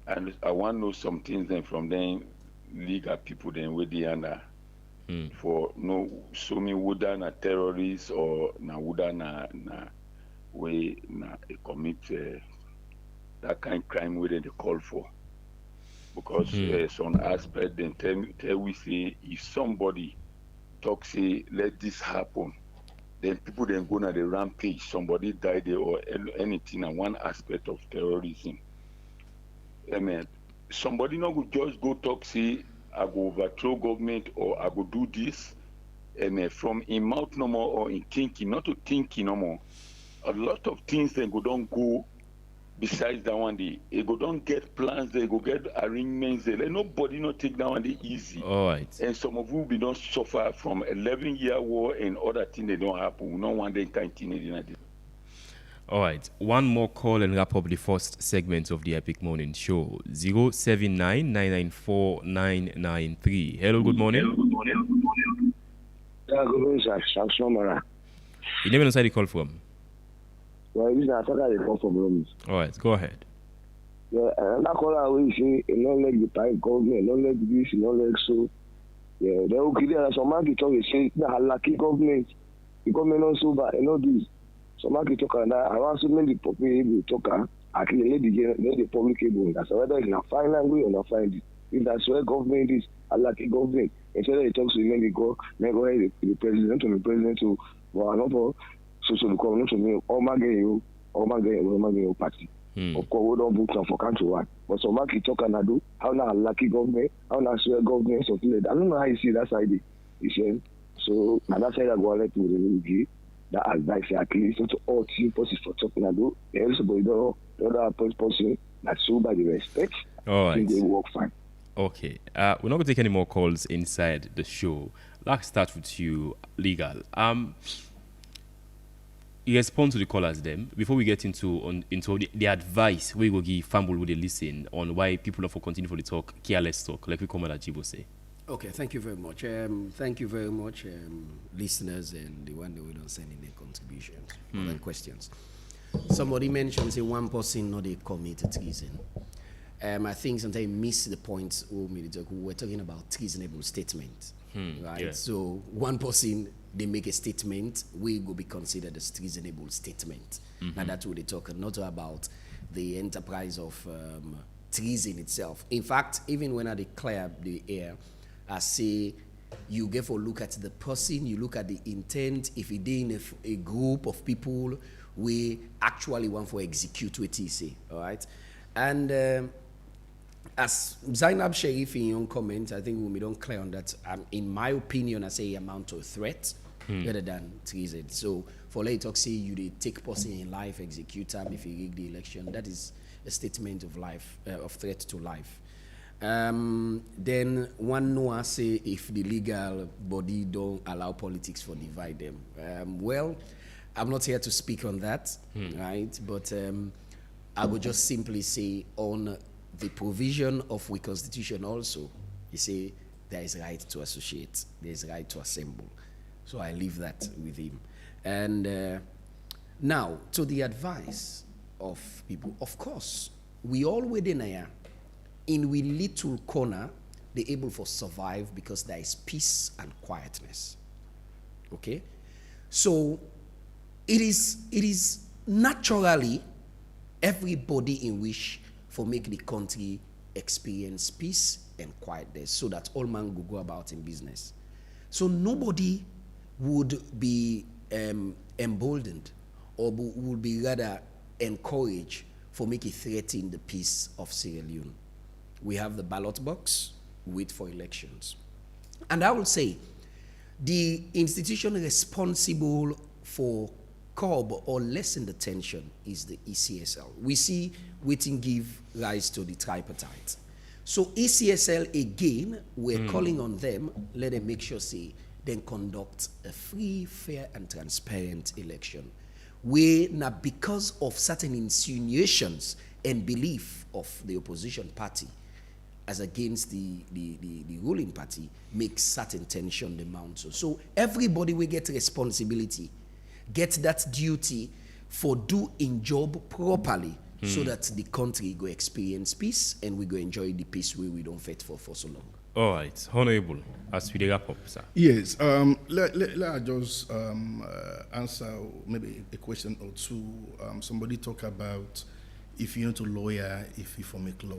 and I want to know some things then from them legal people then with the under for no so me woulda na terrorists or na woulda na way na commit that kind of crime where they call for, because some aspect then tell we say if somebody talk say let this happen, then people then go na the rampage, somebody died there or anything, and one aspect of terrorism. I mean, somebody not go just go talk say I go overthrow government or I go do this, and from in mouth no more or in thinking, not to thinking no more. A lot of things then go don't go besides that one day. They go don't get plans, they go get arrangements, they let nobody not take that one day easy. All right. And some of you be don't suffer from 11-year war and other things they don't happen. We don't want them kind of thing they did. All right, one more call and wrap up the first segment of the Epic Morning Show. 079-994-993. Hello, good morning. Yeah, good morning, sir. Sanction Mara. You never know where you call from? Well, this is a they come from Rome. All right, go ahead. Yeah, and that caller we say, not like the time government, not like this, not like so. Yeah, they will kill us. Some man can talk, say, the lucky government. The government also, but you know this. Some man can talk, and I want so many people talk, I can let the public able. That's whether it's not fine language or not fine. If that's where government is, a lucky government. Instead of talk to them, they go ahead, the president to the president to, well, not for social government to me, all my game, party. Of course, we don't vote for country one. But some man can talk and I do, how not a lucky government, how not swear government, something like that. I don't know how you see that side. You see? So, and that's why I go ahead to the that advice at least to all team forces for talking and do. Everybody the other person that's so by the respect. All right. They work fine. Okay. We're not going to take any more calls inside the show. Let's start with you, legal. respond to the callers them before we get into the advice we will give family with a listen on why people for continue for the talk careless talk like we come at Jibo say. Okay, thank you very much. Thank you very much, listeners, and the one that we don't send in their contributions or questions. Somebody mentioned say one person not a committed treason. I think sometimes miss the point we're talking about treasonable statement, right? Yeah. So one person they make a statement, we will be considered as treasonable statement. Now that's what they talk, not about the enterprise of treason itself. In fact, even when I declare the air, I say you get for look at the person, you look at the intent. If it in a group of people, we actually want to execute what he say, all right? And as Zainab Sharif in your comment, I think we don't clear on that. In my opinion, I say amount to a threat rather than treason. So for later say you they take person in life, execute them if you rig the election. That is a statement of life, of threat to life. Then one know say if the legal body don't allow politics for divide them. Well, I'm not here to speak on that, right? But I would just simply say on the provision of the Constitution also, you say there is right to associate, there is right to assemble. So I leave that with him. And now to the advice of people, of course, we all within here. In we little corner, they're able to survive because there is peace and quietness. Okay? So it is naturally everybody in wish for make the country experience peace and quietness so that all man will go about in business. So nobody would be emboldened or would be rather encouraged for make it threaten the peace of Sierra Leone. We have the ballot box, wait for elections. And I will say, the institution responsible for curb or lessen the tension is the ECSL. We see waiting give rise to the tripartite. So ECSL, again, we're calling on them, let them make sure, say, then conduct a free, fair, and transparent election. Where now, because of certain insinuations and belief of the opposition party, as against the ruling party, makes certain tension the mount. So everybody will get responsibility, get that duty for doing job properly so that the country go experience peace and we go enjoy the peace we don't fight for so long. All right, Honorable, as we wrap up, sir. Yes, let just answer maybe a question or two. Somebody talk about if you know to lawyer, if you for make law.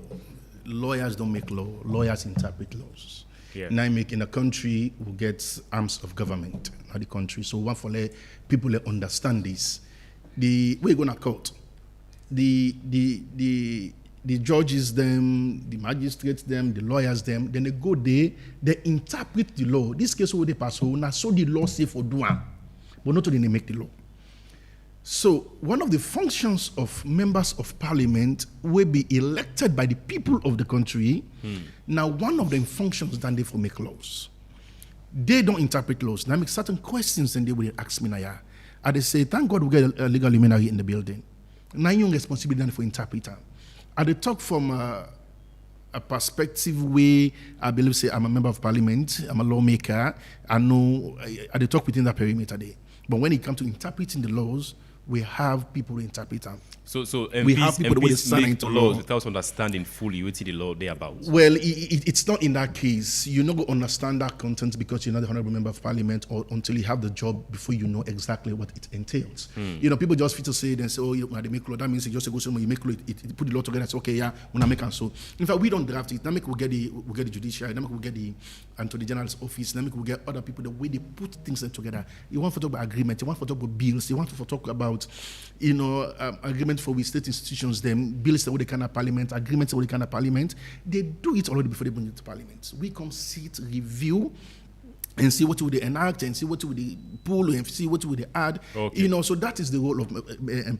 Lawyers don't make law, lawyers interpret laws. Yeah. Now in a country who gets arms of government, not the country. So one for let people understand this. We're gonna court. The judges them, the magistrates them, the lawyers them, then they go there, they interpret the law. This case where they pass now, so the law say for doing, but not only they make the law. So one of the functions of members of parliament will be elected by the people of the country. Now one of them functions then they for make laws. They don't interpret laws. Now make certain questions and they will ask me now. And they say, thank God we get a legal luminary in the building. Now you responsibility for interpreter. And they talk from a perspective way, I believe, say, I'm a member of parliament, I'm a lawmaker, I know, they talk within that perimeter there. But when it comes to interpreting the laws, we have people who interpret them. So we have people who sign into laws law without understanding fully what the law they about. Well, it's not in that case. You're not going to understand that content because you're not the honorable member of parliament or until you have the job before you know exactly what it entails. You know, people just feel to say, they say, oh, they make law. That means you just go somewhere, you make law, it put the law together, say, okay, yeah, when I make and so. In fact, we don't draft it. Now we'll get the judiciary, now we'll get the Attorney General's office, now we'll get other people, the way they put things together. You want to talk about agreement, you want to talk about bills, you want to talk about, you know, agreement for we state institutions, them bills that will come to parliament, agreements that will come to parliament. They do it already before they bring it to parliament. We come sit, review, and see what will they enact, and see what will they pull, and see what will they add. Okay. You know, so that is the role of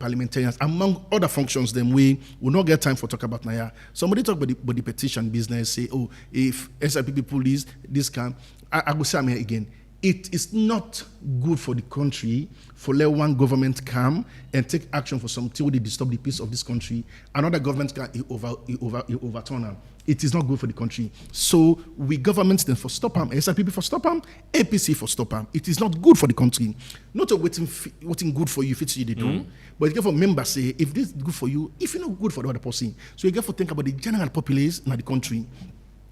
parliamentarians. Among other functions, then we will not get time for talk about Naya. Somebody talk about the petition business, say, oh, if SIPP pull this can, I will say again. It is not good for the country for let one government come and take action for something they disturb the peace of this country. Another government can overturn them. It is not good for the country. So we governments then for stop them, SIPP for stop them, APC for stop them. It is not good for the country. Not a waiting good for you if it's you they do, but you get for members say if this is good for you, if it's not good for the other person. So you get to think about the general populace in the country.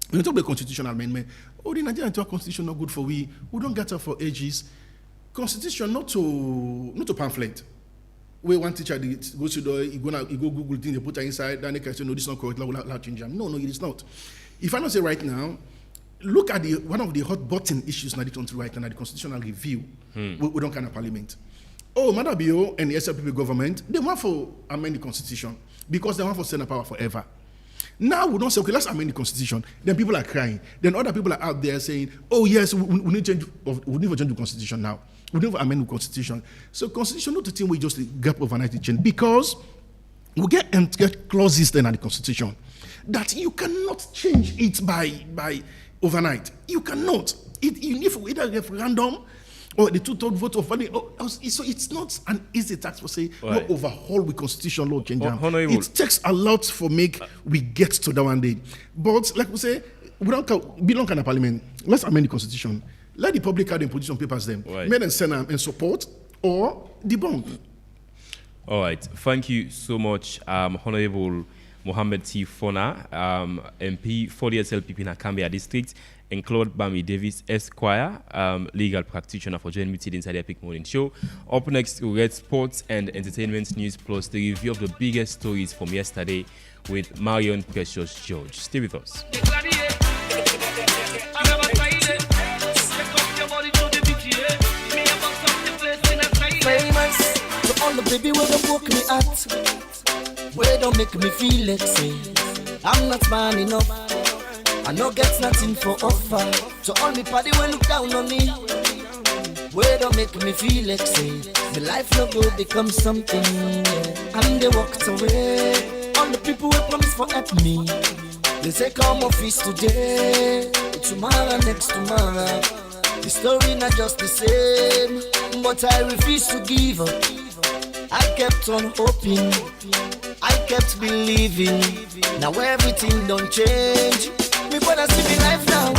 When you talk about constitutional amendment, the Nigerian constitution not good for we don't get up for ages. Constitution not to pamphlet. Where one teacher goes to the, you go Google thing, they put it inside, then they can say, no, this is not correct, we'll change them. No, it is not. If I not say right now, look at one of the hot button issues in the country right now, the constitutional review, we don't kind of parliament. Madabio and the SLPP government, they want for amend the constitution because they want for Senate power forever. Now we don't say, okay, let's amend the constitution. Then people are crying. Then other people are out there saying, oh yes, we need to change the constitution now. We never amend the constitution. So constitution not the thing we just gap overnight to change because we get clauses then in the constitution that you cannot change it by overnight. You cannot. You need for either referendum or the two-third vote of value. So it's not an easy task for say no overhaul with constitution law change. It takes a lot for we get to that one day. But like we say, we don't belong in the parliament. Let's amend the constitution. Let the public have the position papers them. May them send them in support or debunk. All right. Thank you so much, Honorable Mohammed T. Fona, MP for the SLPP in Akambia District, and Claude Bami Davis, Esquire, legal practitioner for joining me today inside the Epic Morning Show. Up next, we'll get sports and entertainment news plus the review of the biggest stories from yesterday with Marion Precious George. Stay with us. Famous to all the baby where they woke me at, where don't make me feel like say I'm not man enough. I no get nothing for offer. To all me party when look down on me, where don't make me feel like say the life no go become something. And they walked away. All the people who promise for help me, they say come office today, tomorrow, next tomorrow. The story not just the same, but I refuse to give up. I kept on hoping, I kept believing. Now everything don't change. Me wanna see me life now.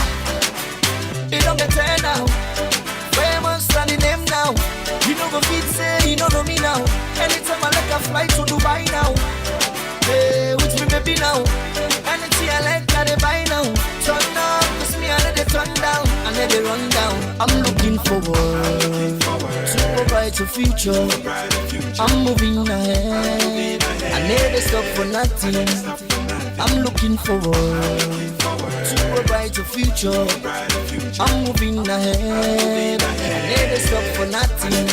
It don't get better now. Famous and the name now. You know go fit say, you know me now. Anytime I like a fly to Dubai now. Hey, with me baby now. Anything I like I they buy now. Turn down, cause me I let it turn down. I let it run down. I'm looking forward to a brighter future. I'm moving ahead. I never stop for nothing. I'm looking forward to a brighter future. I'm moving ahead. I never stop for nothing.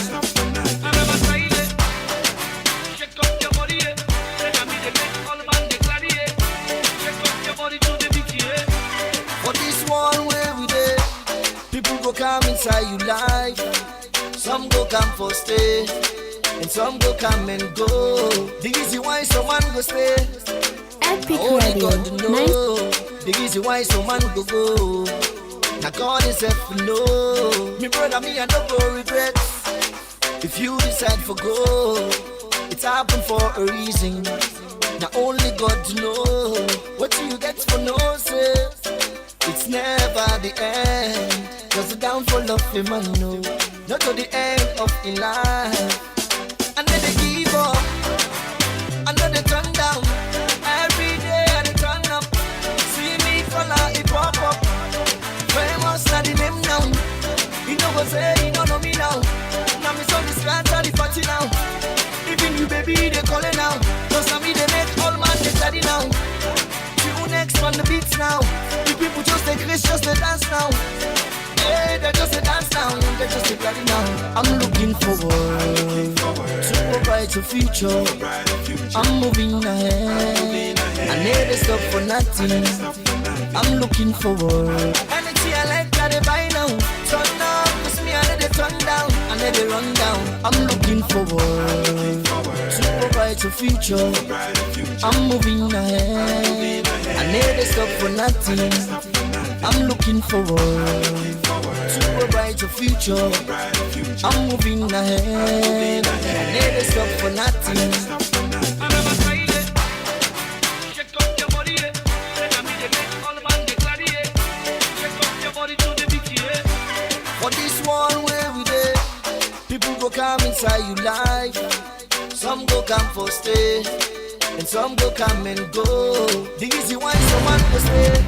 For this one where we there, people go come inside you life. Some go come for stay, and some go come and go. The reason why someone go stay, Epic only Radio. God know. The reason why someone go. Now God is help know. Me brother, me I don't go regret. If you decide for go, it's happened for a reason. Now only God know. What do you get for no say? It's never the end. Cause the downfall of a man no, not to the end of a life. And then they give up, and then they turn down. Every day I they turn up. See me color it pop up. Famous not the name now. You know what say, you don't know me now. Now me so this can't the party now. Even you baby they calling now. Cause now me they make all man they ready now. You next on the beats now. The people just they crazy, just they dance now. Hey, they just a dance now, they just a ready now. I'm looking forward to a brighter future. I'm moving ahead. I never stop for nothing. I'm looking forward. Anything I like, I they buy now. Turn down, cause me I let it turn down. I let it run down. I'm looking forward to a brighter future. I'm moving ahead. I never stop for nothing. I'm looking forward to a brighter future. I'm moving ahead. I never stop for nothing. For this one where we dey, people go come inside you life. Some go come for stay, and some go come and go. The easy one, some man go stay.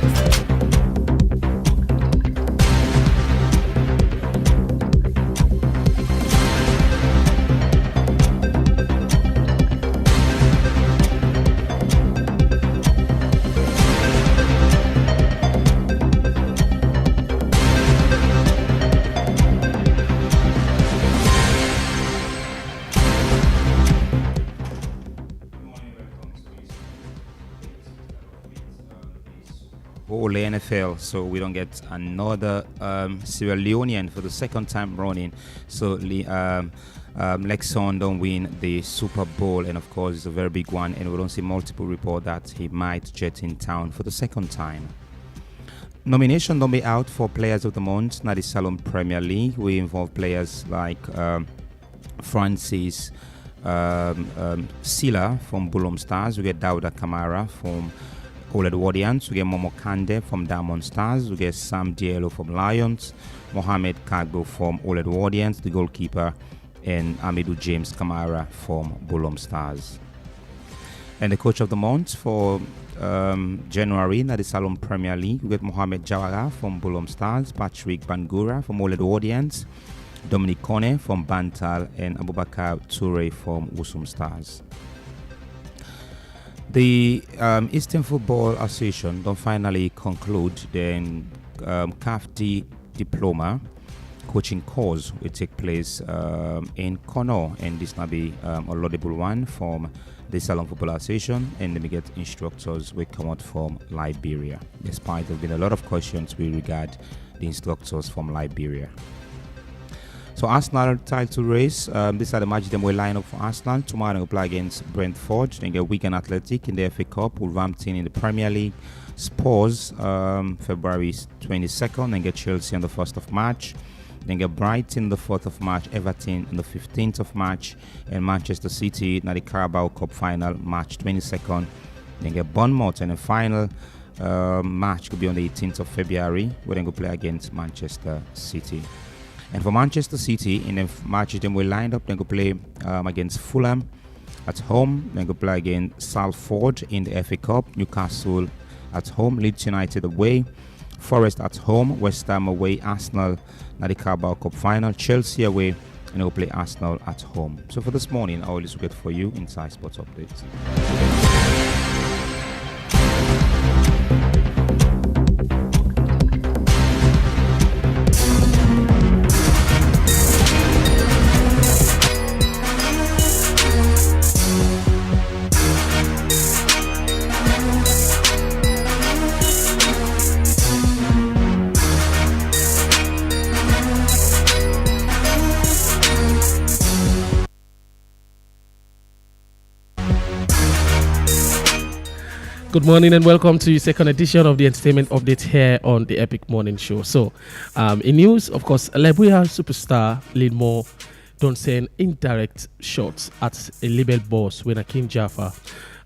Whole NFL, so we don't get another Sierra Leonean for the second time running. So Lexon don't win the Super Bowl, and of course it's a very big one, and we don't see multiple report that he might jet in town for the second time. Nomination don't be out for Players of the Month. Now the Salon Premier League, we involve players like Francis Silla from Bulom Stars. We get Dauda Kamara from All Edwardians. We get Momo Kande from Diamond Stars. We get Sam Diallo from Lions. Mohamed Kagbo from All Edwardians, the goalkeeper, and Amidou James Kamara from Bulom Stars. And the coach of the month for January in the Salon Premier League, we get Mohamed Jawara from Bulom Stars, Patrick Bangura from All Edwardians, Dominic Kone from Bantal, and Abubakar Toure from Wusum Stars. The Eastern Football Association don't finally conclude the CAF diploma coaching course will take place in Kono, and this will be a laudable one from the Salon Football Association, and then we get instructors will come out from Liberia, despite there have been a lot of questions with regard the instructors from Liberia. So Arsenal title race, these are the matches them will line up for Arsenal. Tomorrow they will play against Brentford, then get Wigan Athletic in the FA Cup, Wolverhampton in the Premier League, Spurs February 22nd, then get Chelsea on the 1st of March, then get Brighton the 4th of March, Everton on the 15th of March, and Manchester City in the Carabao Cup final March 22nd, then get Bournemouth, and the final match could be on the 18th of February, where they go play against Manchester City. And for Manchester City, in the matches them we lined up, they go play against Fulham at home, then go play against Salford in the FA Cup, Newcastle at home, Leeds United away, Forest at home, West Ham away, Arsenal at the Carabao Cup final, Chelsea away, and they'll play Arsenal at home. So for this morning, all this will get for you inside Sports Updates. Good morning and welcome to the second edition of the Entertainment Update here on the Epic Morning Show. So, in news, of course, Liberia superstar Lil Mo don't send indirect shots at a label boss when Akin Jaffa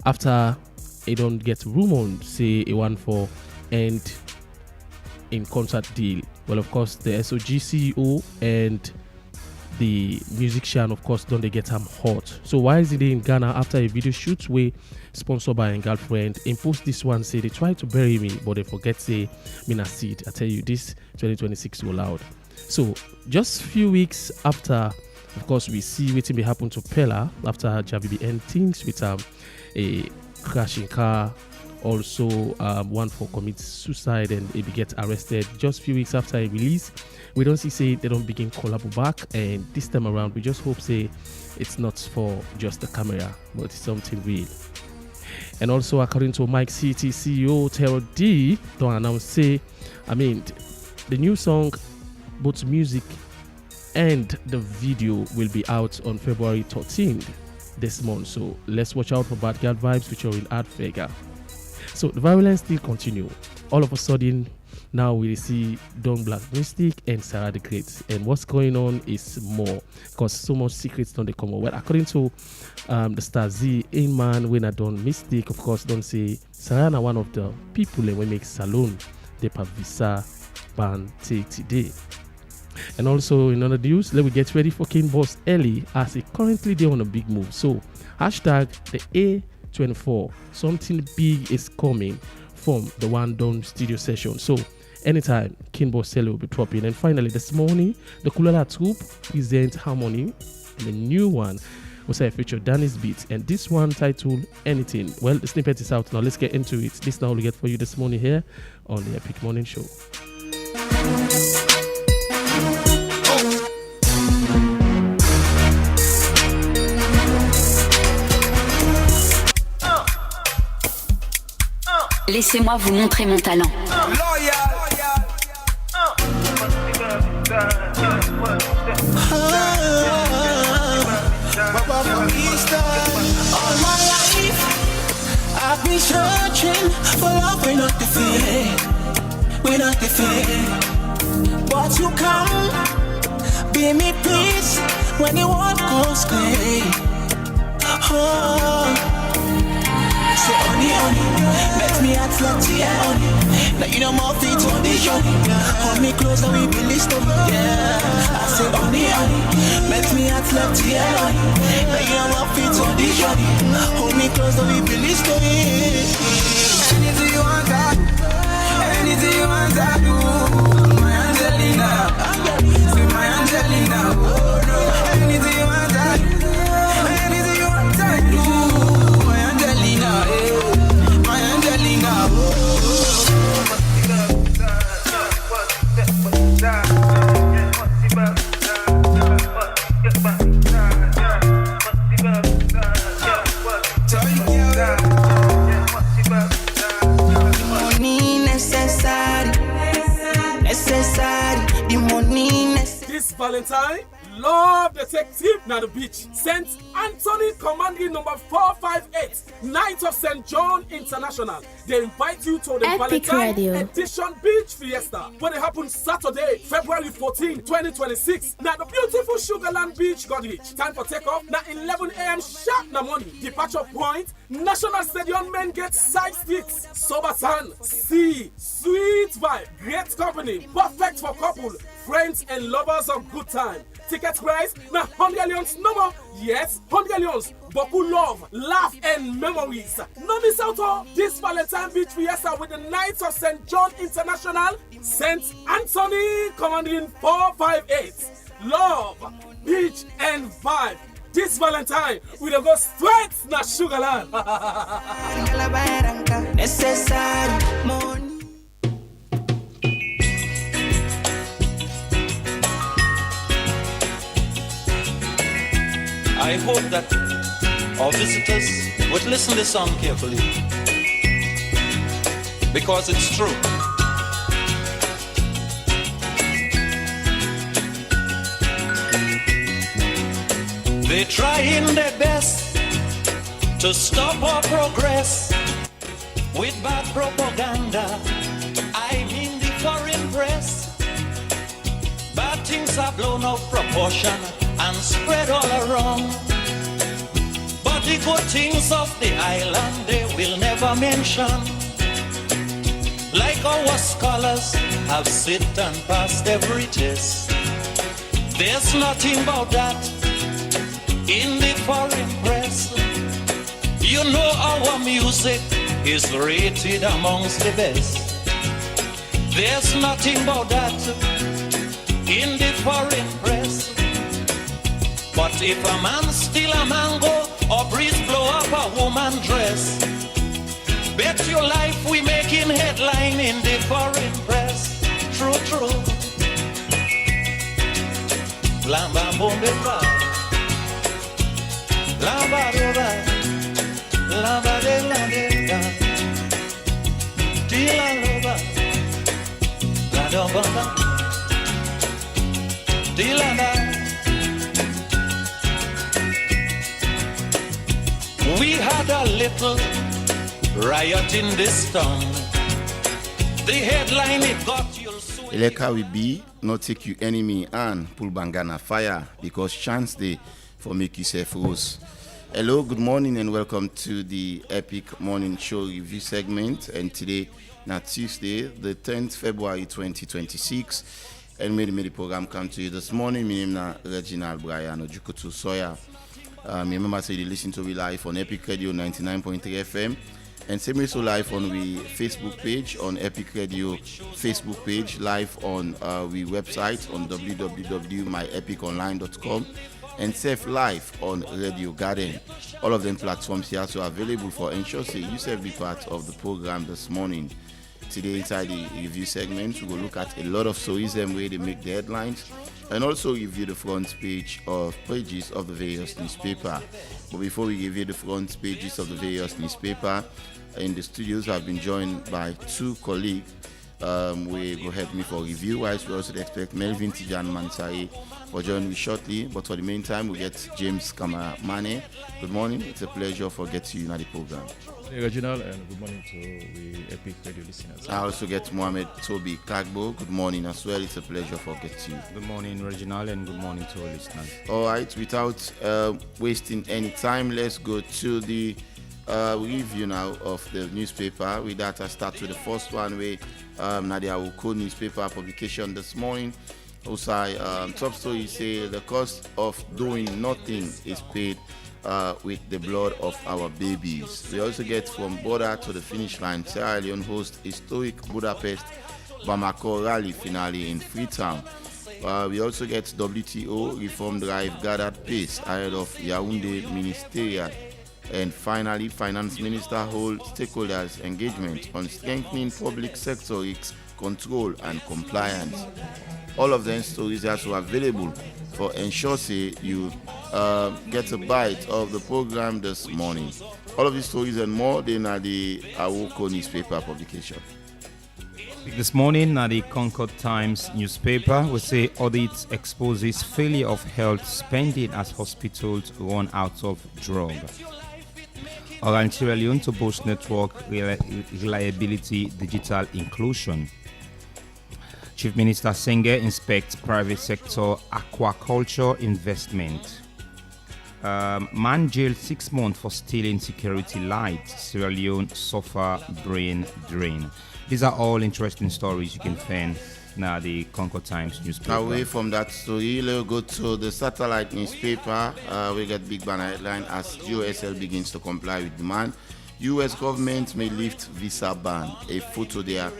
after he don't get rumored say he won for end in concert deal. Well, of course, the SOG CEO and the musician, of course, don't they get him hot. So why is he in Ghana after a video shoot where sponsored by a girlfriend? In post this one say they try to bury me, but they forget say me na seed. I tell you, this 2026 will loud. So just few weeks after, of course, we see waiting be happen to Pella after Javibi end things with a crashing car. Also, one for commit suicide and he get arrested. Just few weeks after he release, we don't see say they don't begin collabo back, and this time around we just hope say it's not for just the camera, but it's something real. And also, according to Mike City CEO Terror D, don't announce say, the new song, both music and the video will be out on February 13th this month. So let's watch out for Bad Girl Vibes featuring Art Vega. So the violence still continue. All of a sudden, Now we see Don Black Mystic and Sarah the Great. And what's going on is more, because so much secrets don't they come out. Well, according to the Star Z, in man, when I Don Mystic, of course, don't say Sarah na one of the people that we make salon, they have visa ban take today. And also in other news, let me get ready for King Boss early as he currently they on a big move. So hashtag the A24, something big is coming from the One Done studio session. So anytime King Boss Ellie will be dropping. And finally this morning, the Kulala Troupe presents Harmony, the new one was a feature Danny's Beat, and this one titled Anything. Well, the snippet is out now. Let's get into it. This is now we get for you this morning here on the Epic Morning Show. Laissez-moi vous montrer mon talent. All my life, I've been searching for love, we're not the fear, we're not the fear. But you come, be me peace when the world goes grey. Oh. Say honey, let me act like honey. Now you know more feet on the show. Hold me close and we be listening. Yeah, I say honey, let me act like honey. Now you know more feet on the show. Hold me close and we be listening. Anything you want, I do. Anything you want, I do. My Angelina, say my Angelina. Oh no, anything you want, I do. Anything you want, I do. My Angelina, money necessary, the money necessary. This Valentine, love detective na the beach. St. Anthony Commanding number 458, Knights of St. John International. They invite you to the Epic Valentine Radio. Edition Beach Fiesta, when it happens Saturday, February 14, 2026. Now the beautiful Sugarland Beach got reach. Time for takeoff. Now 11 a.m. sharp na morning. Departure point, National Stadium Main Gate side streets. Sober sun, sea, sweet vibe, great company, perfect for couple, friends and lovers of good time. Ticket price na 100 Leones no more. Yes, 100 Leones. Boku love, laugh and memories. No miss out on this Valentine Beach Fiesta with the Knights of St. John International, St. Anthony Commanding 458. Love, beach and vibe. This Valentine, we don't go straight na Sugarland. Necessary money. I hope that our visitors would listen to this song carefully, because it's true. They're trying their best to stop our progress with bad propaganda. I mean the foreign press. Bad things are blown out of proportion and spread all around. But the good things of the island they will never mention. Like our scholars have sit and passed every test. There's nothing about that in the foreign press. You know our music is rated amongst the best. There's nothing about that in the foreign press. But if a man steal a mango or breeze blow up a woman dress, bet your life we making headline in the foreign press. True, true. Lamba bombeba, lamba roba, lamba de la de da, tila roba, la domba, tila da. We had a little riot in this town. The headline it got you. Eleka will be not take you enemy and pull bangana fire because chance day for make yourself rose. Hello, good morning and welcome to the Epic Morning Show review segment. And today, now Tuesday, the 10th February 2026. And made the program come to you this morning. My name is Reginald Brian Ojukutu Soya. Remember say you listen to me live on Epic Radio 99.3 FM. And same way so live on we Facebook page, on Epic Radio Facebook page, live on we website on www.myepiconline.com and safe live on Radio Garden. All of them platforms here are available for ensure say you should be part of the program this morning. Today inside the review segment, we will look at a lot of stories and way they make the headlines and also review the front page of pages of the various newspaper. But before we give you the front pages of the various newspaper, in the studios I've been joined by two colleagues. We go help me for review. Whilst we also expect Melvin Tijan Mansai for joining me shortly. But for the meantime, we get James Kamara Mane. Good morning. It's a pleasure for getting you in the program. Hey, Reginald, and good morning to the Epic Radio listeners. I also get Mohamed Toby Kagbo. Good morning as well. It's a pleasure for getting you. Good morning, Reginald, and good morning to all listeners. All right. Without wasting any time, let's go to the review now of the newspaper. With that, I start with the first one where Nadia Oko newspaper publication this morning. Also, top story say the cost of doing nothing is paid with the blood of our babies. We also get from border to the finish line. Sierra Leone hosts historic Budapest Bamako rally finale in Freetown. We also get WTO reform drive gathered pace ahead of Yaoundé ministerial. And finally, Finance Minister holds stakeholders engagement on strengthening public sector risk control and compliance. All of them stories are also available for ensure say you get a bite of the program this morning. All of these stories and more, they are the Awoko newspaper publication. This morning, the Concord Times newspaper will say audit exposes failure of health spending as hospitals run out of drug. Orange Sierra Leone to boost network reliability, digital inclusion. Chief Minister Senge inspects private sector aquaculture investment. Man jailed 6 months for stealing security lights. Sierra Leone suffer brain drain. These are all interesting stories you can find now the Concord Times newspaper. Away from that story, let's go to the satellite newspaper. We get big banner headline as USL begins to comply with demand. U.S. government may lift visa ban. A photo there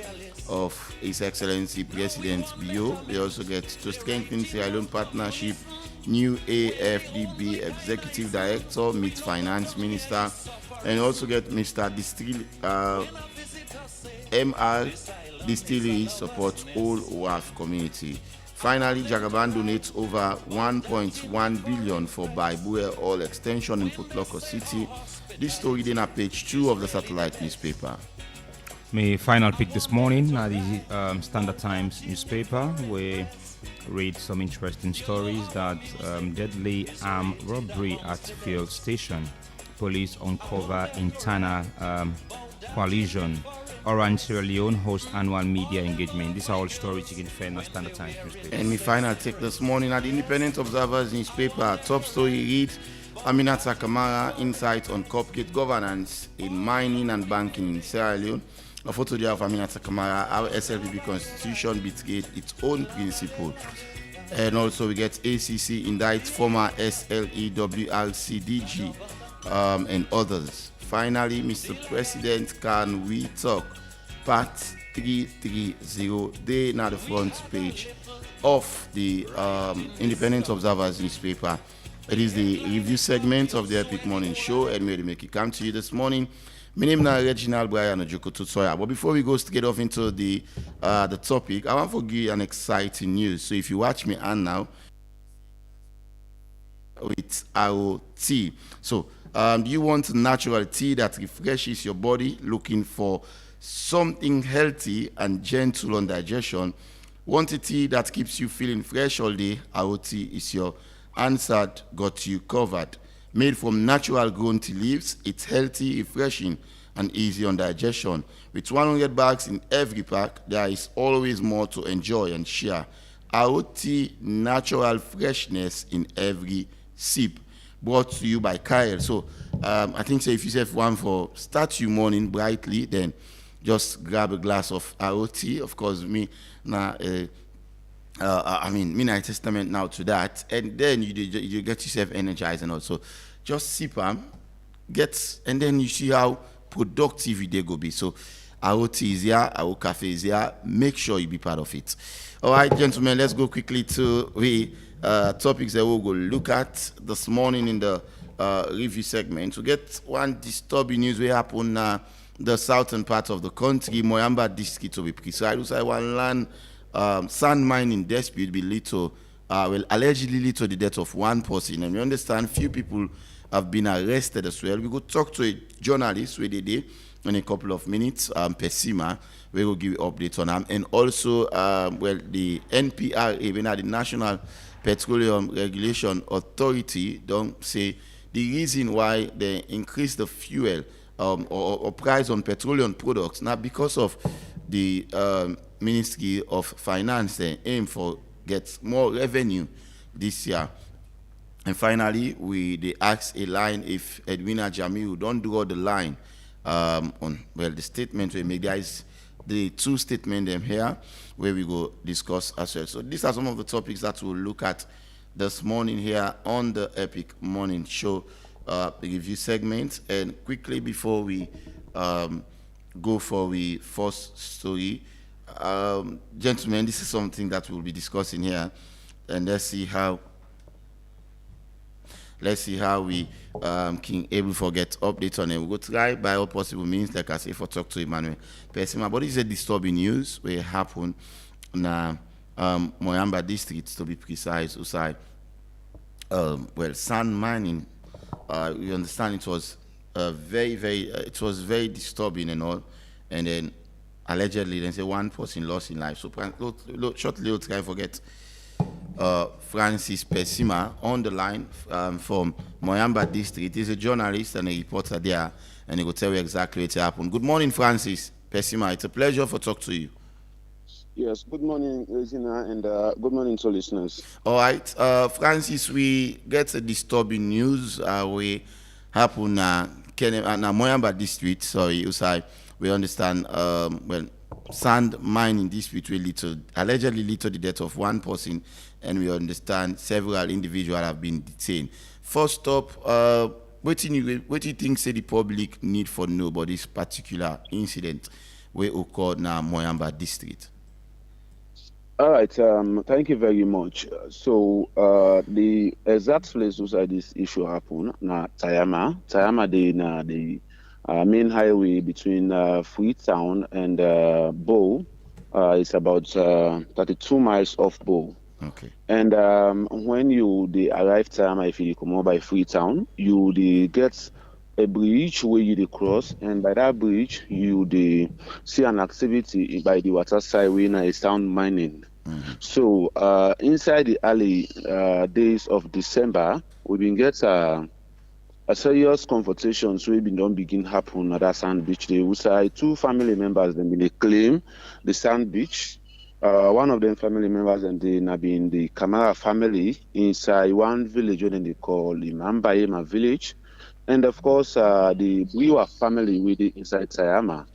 of His Excellency President Bio. We also get to strengthen Sierra Leone partnership. New AFDB Executive Director meets Finance Minister. And also get Mr. MR Distillery supports all WAF community. Finally, Jagaban donates over 1.1 billion for Baibue Oil Extension in Putloko City. This story then at page 2 of the satellite newspaper. My final pick this morning, the Standard Times newspaper, we read some interesting stories that deadly armed robbery at field station. Police uncover internal collision. Orange Sierra Leone hosts annual media engagement. These are all stories you can find on Standard Times newspaper. And my final take this morning at the Independent Observer's newspaper. Top story reads Aminata Kamara insight on corporate governance in mining and banking in Sierra Leone. A photo there of Aminata Kamara, how SLPP constitution betrayed its own principle. And also we get ACC indict former SLEWRCDG and others. Finally, Mr. President, can we talk? Part 330, they now the front page of the Independent Observer's newspaper. It is the review segment of the Epic Morning Show, and we make it come to you this morning. My name is Reginald Brian Ojukutu Soya. But before we go straight off into the topic, I want to give you an exciting news. So if you watch me and now with ROT. So do you want natural tea that refreshes your body, looking for something healthy and gentle on digestion? Want a tea that keeps you feeling fresh all day? ROT is your answer, got you covered. Made from natural grown tea leaves, it's healthy, refreshing, and easy on digestion. With 100 bags in every pack, there is always more to enjoy and share. AOT natural freshness in every sip. Brought to you by Kyle. So I think so if you have one for start your morning brightly, then just grab a glass of AOT. Of course, me now. Me testament now to that, and then you get yourself energized and also just sip them, and then you see how productive they go be. So our tea is here, our cafe is here. Make sure you be part of it. All right, gentlemen, let's go quickly to the topics that we'll go look at this morning in the review segment. To get one disturbing news we happen the southern part of the country, Moyamba district to be precise. I want land. Sand mining dispute be allegedly lead to the death of one person, and we understand few people have been arrested as well. We go talk to a journalist where they did in a couple of minutes. Pessima, we will give you updates on them, and also the NPRA, even the National Petroleum Regulation Authority, don't say the reason why they increase the fuel or price on petroleum products, not because of the Ministry of Finance. They aim for get more revenue this year. And finally, they ask a line if Edwina Jamiu don't draw the line on the statement we make. There is the two statements them here where we go discuss as well. So these are some of the topics that we'll look at this morning here on the Epic Morning Show review segment. And quickly before we go for the first story, gentlemen, this is something that we'll be discussing here, and let's see how we can able to get updates on it. We'll try by all possible means, like I say, for talk to Emmanuel Pessima. But this is a disturbing news where it happened in Moyamba district, to be precise. Usai, sand mining. We understand it was it was very disturbing and all, and then allegedly they say one person lost in life. So shortly we'll try to forget Francis Pessima on the line from Moyamba district. He's a journalist and a reporter there, and he will tell you exactly what happened. Good morning, Francis Pessima. It's a pleasure to talk to you. Yes, good morning, Regina, and good morning to listeners. All right, Francis, we get a disturbing news. We happen Moyamba district. Sorry, Usai. We understand. Sand mining dispute will allegedly lead to the death of one person, and we understand several individuals have been detained. First up, what do you think say the public need for know about this particular incident where occurred now Moyamba district? All right, thank you very much. So the exact place where this issue happened, na Tayama, the main highway between Freetown and Bow. It's about 32 miles off Bow. Okay. And when they arrive Tayama, if you come over by Freetown, they get a bridge where you cross, and by that bridge you see an activity by the water side where is sound mining. Mm-hmm. So inside the early days of December, we been get a serious confrontations we don't begin happen at that sand beach. They will say two family members then they claim the sand beach. One of them family members and they have been the Kamara family inside one village when they call Imambayema village. And of course, the Wiwa family with the inside Sayama.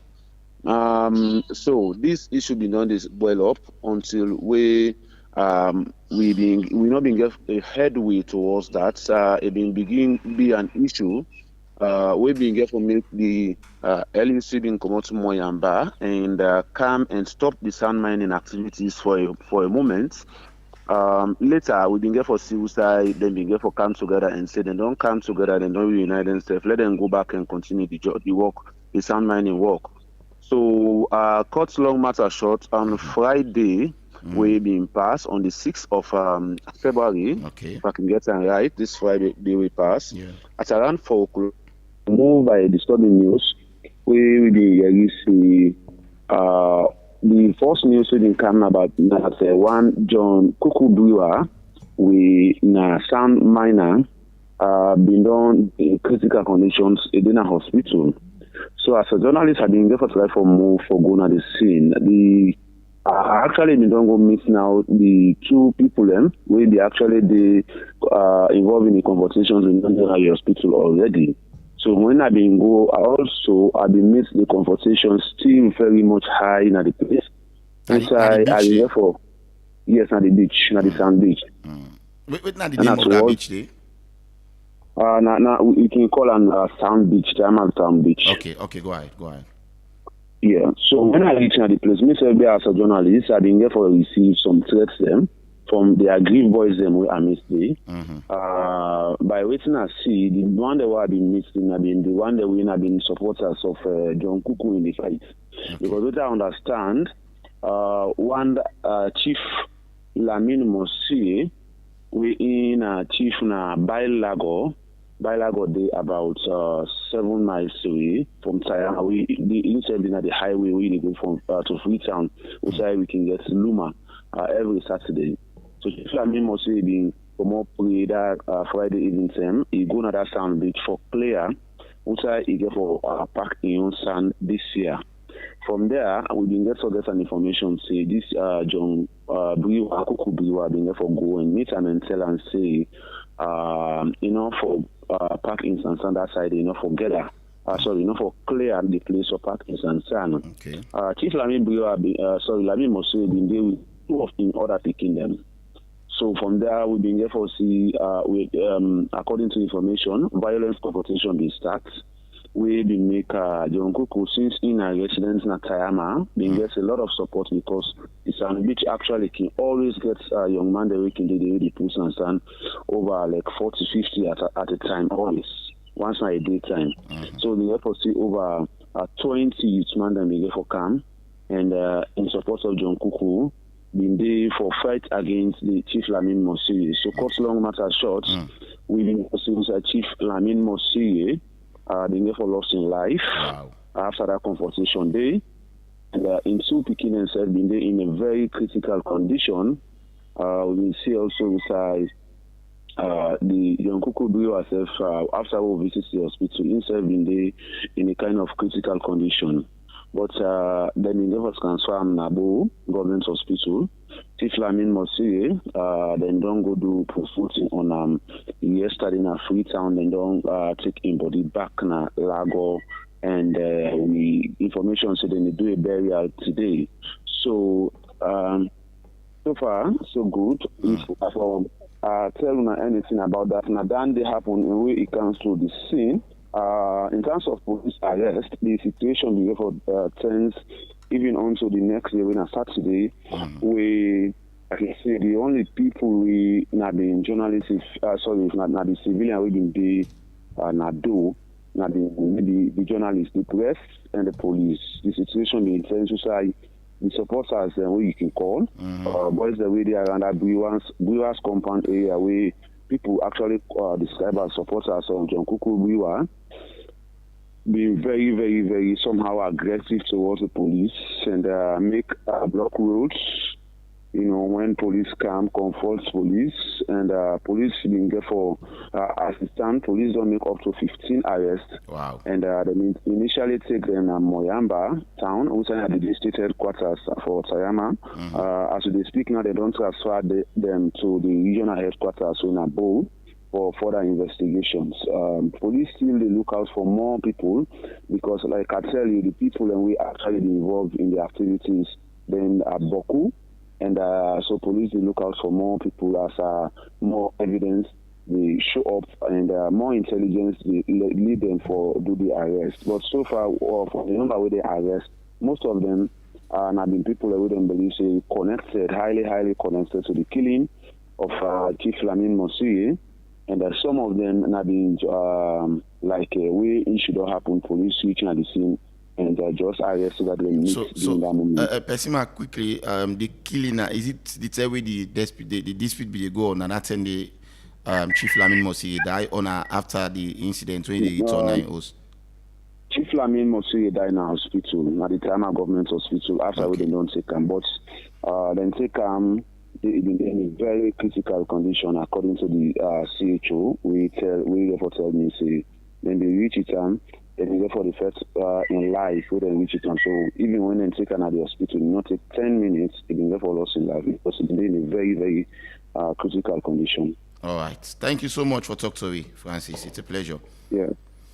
So this issue be done this boil up until we not been get a headway towards that. It been begin be an issue. We been get to make the LEC been come out to Moyamba and come and stop the sand mining activities for a moment. Later, we been get for suicide, then been get for come together and say they don't come together, they don't reunite themselves. Let them go back and continue the work, the sand mining work. So, cut long matter short, on Friday, we been passed on the 6th of February. Okay. If I can get it right, this Friday we pass. Yeah. At around 4 o'clock, moved by disturbing news, we see the first news we didn't come about that one John Kukubuwa, we na sand miner been done in critical conditions in a hospital. So as a journalist, I've been there for try for move for going at the scene. I actually been don't go meet now the two people where they actually involved in the conversations in the hospital already. So when I've been go, I've been meet the conversation still very much high in the place. Inside, I've been there for na the beach, na the sand beach. Wait, na the name of that beach there? You can call on Sound Beach, Diamond Sound Beach. Okay, go ahead. Yeah, so when I reach the place, myself as a journalist, I've been there for receive some threats from the aggrieved boys where I missed there. By waiting I see, the one that I've been missing, I've been the one that we have been supporters of John Kuku in the fight. Because what I understand, one Chief Lamine Mosie, we in Chief na Bailago they about 7 miles away from Tayama. We inside in the highway we go from to Freetown, which we can get Luma every Saturday. So Chief Lamine Mosie being for more play that Friday evening time, he go to that Sound Beach for player, which he get for park in Sand this year. From there, we been get some information. Say this John Briwa, Kuku Briwa, been there for go and meet and tell and say, for park in Sansan that side, for gather. For clear the place for park in Sansan. Okay. Chief Lamine Briwa, Lamine Mosie been there with two of in order picking them. So from there, we've been there for see, according to information, violence confrontation been start. We been make John Kuku since in a residence in Tayama, been gets a lot of support because it's a beach actually can always get a young man that we can do the push and stand over like 40-50 at a time always. Once a day time. So we have to see over 20 youth man that we get for camp and in support of John Kuku. Been there for fight against the Chief Lamine Mosie. So cut long matter short, we been pursuing Chief Lamine Mosie. Been there for lost in life after that confrontation day, and in two picking himself been there in a very critical condition. We see also beside the young Kuku Brio herself after we visit the hospital himself been there in a kind of critical condition. But then he never transfer Nabo government hospital. Chief Lamine Mosie then don't go do proofing on yesterday in a Freetown, then don't take him body back na Lago, and we information said then they do a burial today. So so far so good. If tell you anything about that, now then they happen in way it comes to the scene. In terms of police arrest, the situation will turns even on to the next day when a Saturday, we I can say the only people we not being journalists, if not the civilian we been the not the journalists, the press and the police. The situation being turns to say the supporters where you can call boys the way they are around that Briwa's compound area where people actually describe as supporters of John Kuku Briwa being very, very, very somehow aggressive towards the police and make block roads. When police confront police and police being there for assistance. Police don't make up to 15 arrests. Wow. And they initially take them to Moyamba town, which are the district headquarters for Tayama. As they speak now, they don't transfer them to the regional headquarters in Abo for further investigations. Police still they look out for more people because, like I tell you, the people and we actually involved in the activities then are Boku. And so police they look out for more people as more evidence they show up and more intelligence they lead them for do the arrest. But so far, for the number where they arrest, most of them have been people that we don't believe say connected, highly connected to the killing of Chief Lamine Mosie. And some of them have been like a way it should not happen. Police reaching at the scene. And just arrest so that they meet in that moment. Pesima quickly, the killing, is it the time where the dispute be go on and that time the Chief Lamine Mosie die on after the incident when they return house? Chief Lamine Mosie died in a hospital, at the time of government hospital, after they don't take him. But then take him in a very critical condition according to the CHO. We therefore tell me, say, when they reach it, and you get for the first in life where they reach it on. So even when they take another hospital, it not take 10 minutes, it can get for loss in life because it's in a very, very critical condition. All right. Thank you so much for talking to me, Francis. It's a pleasure. Yeah.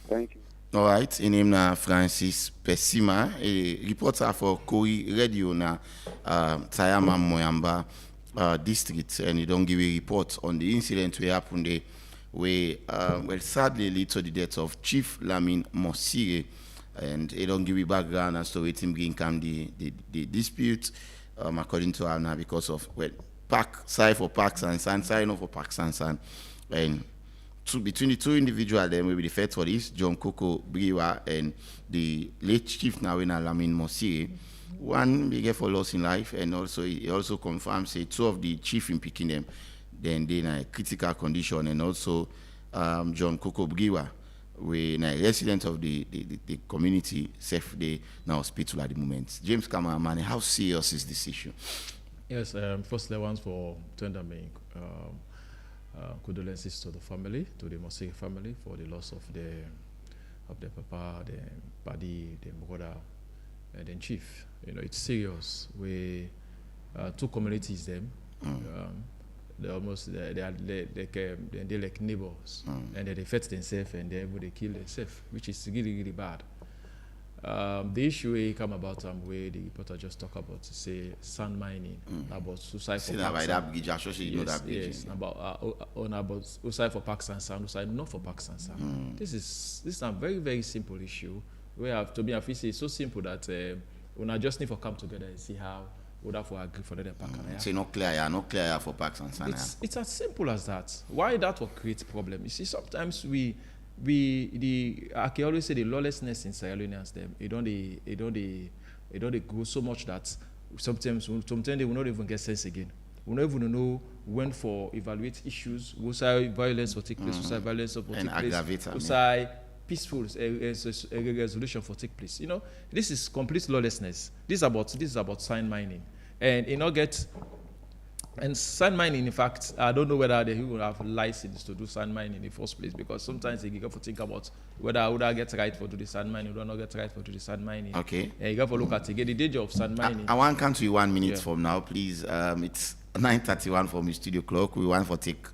Thank you. All right. In name na Francis Pesima, a reporter for Koi Radio na Tayama Moyamba district, and he don't give a report on the incident we happened there, where well sadly lead to the death of Chief Lamin Mosire, and he don't give a background as to what him bring come the dispute according to Anna because of well side for Parks and San, side for Parks and San, and between the two individuals, then will be the first for this, John Coco Briwa and the late Chief Nawena Lamin Mosire. One big for loss in life, and also he also confirms say two of the chief in picking them, then they in a critical condition, and also John Coco Briwa, we a resident of the community, safe day now hospital at the moment. James Kamamani, how serious is this issue? Yes, firstly, once for tender me condolences to the family, to the Mosire family, for the loss of the papa, the buddy, the brother, and then chief. You know, it's serious. We two communities them. They almost they like neighbors, and they fight themselves and they kill themselves, which is really really bad. The issue we come about where the reporter just talk about to say sand mining, about suicide for Parks. Yes, about suicide for Parks and Sand, suicide not for Parks and Sand. This is a very very simple issue. We have to be a feel it's so simple that we just need to come together and see how we have to agree for the park. It's not clear for Parks and Sand. It's as simple as that. Why that will create problem? You see, sometimes I can always say the lawlessness in Sierra Leoneans them. It don't go so much that sometimes they will not even get sense again. We don't even know when for evaluate issues, who violence will take place, who violence will take place, who peaceful resolution for take place. You know, this is complete lawlessness. This is about sand mining, and and sand mining. In fact, I don't know whether they will have license to do sand mining in the first place, because sometimes they have to think about whether I would get right for do the sand mining, or not get right for do the sand mining. Okay. And you have to look at the danger of sand mining. I want to come to you 1 minute from now, please. It's 9:31 from the studio clock. We want to take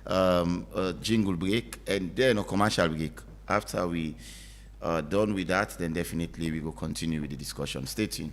a jingle break and then a commercial break. After we are done with that, then definitely we will continue with the discussion. Stay tuned.